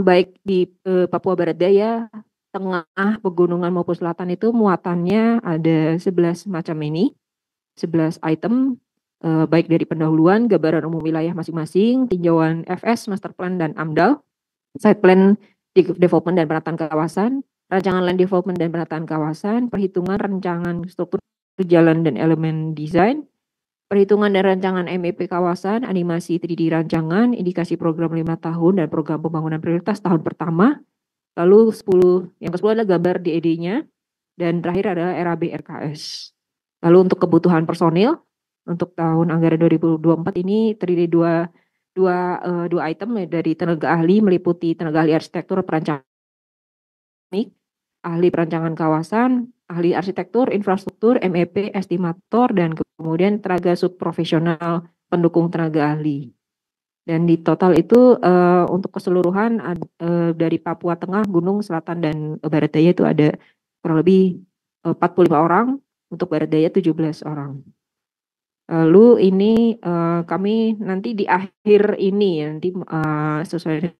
baik di Papua Barat Daya, Tengah, Pegunungan maupun Selatan itu muatannya ada 11 macam ini, 11 item, baik dari pendahuluan, gambaran umum wilayah masing-masing, tinjauan FS, master plan dan AMDAL, site plan development dan penataan kawasan, rancangan land development dan penataan kawasan, perhitungan rancangan struktur jalan dan elemen desain, perhitungan dan rancangan MEP kawasan, animasi 3D rancangan, indikasi program 5 tahun dan program pembangunan prioritas tahun pertama. Lalu yang ke-10 adalah gambar DED-nya dan terakhir adalah RAB RKS. Lalu untuk kebutuhan personil untuk tahun anggaran 2024 ini terdiri dua item dari tenaga ahli meliputi tenaga ahli arsitektur perancangan, ahli perancangan kawasan, ahli arsitektur, infrastruktur, MEP, estimator, dan kemudian tenaga subprofesional pendukung tenaga ahli. Dan di total itu untuk keseluruhan dari Papua Tengah, Gunung, Selatan, dan Barat Daya itu ada kurang lebih 45 orang, untuk Barat Daya 17 orang. Lalu ini kami nanti di akhir ini ya, nanti sesuai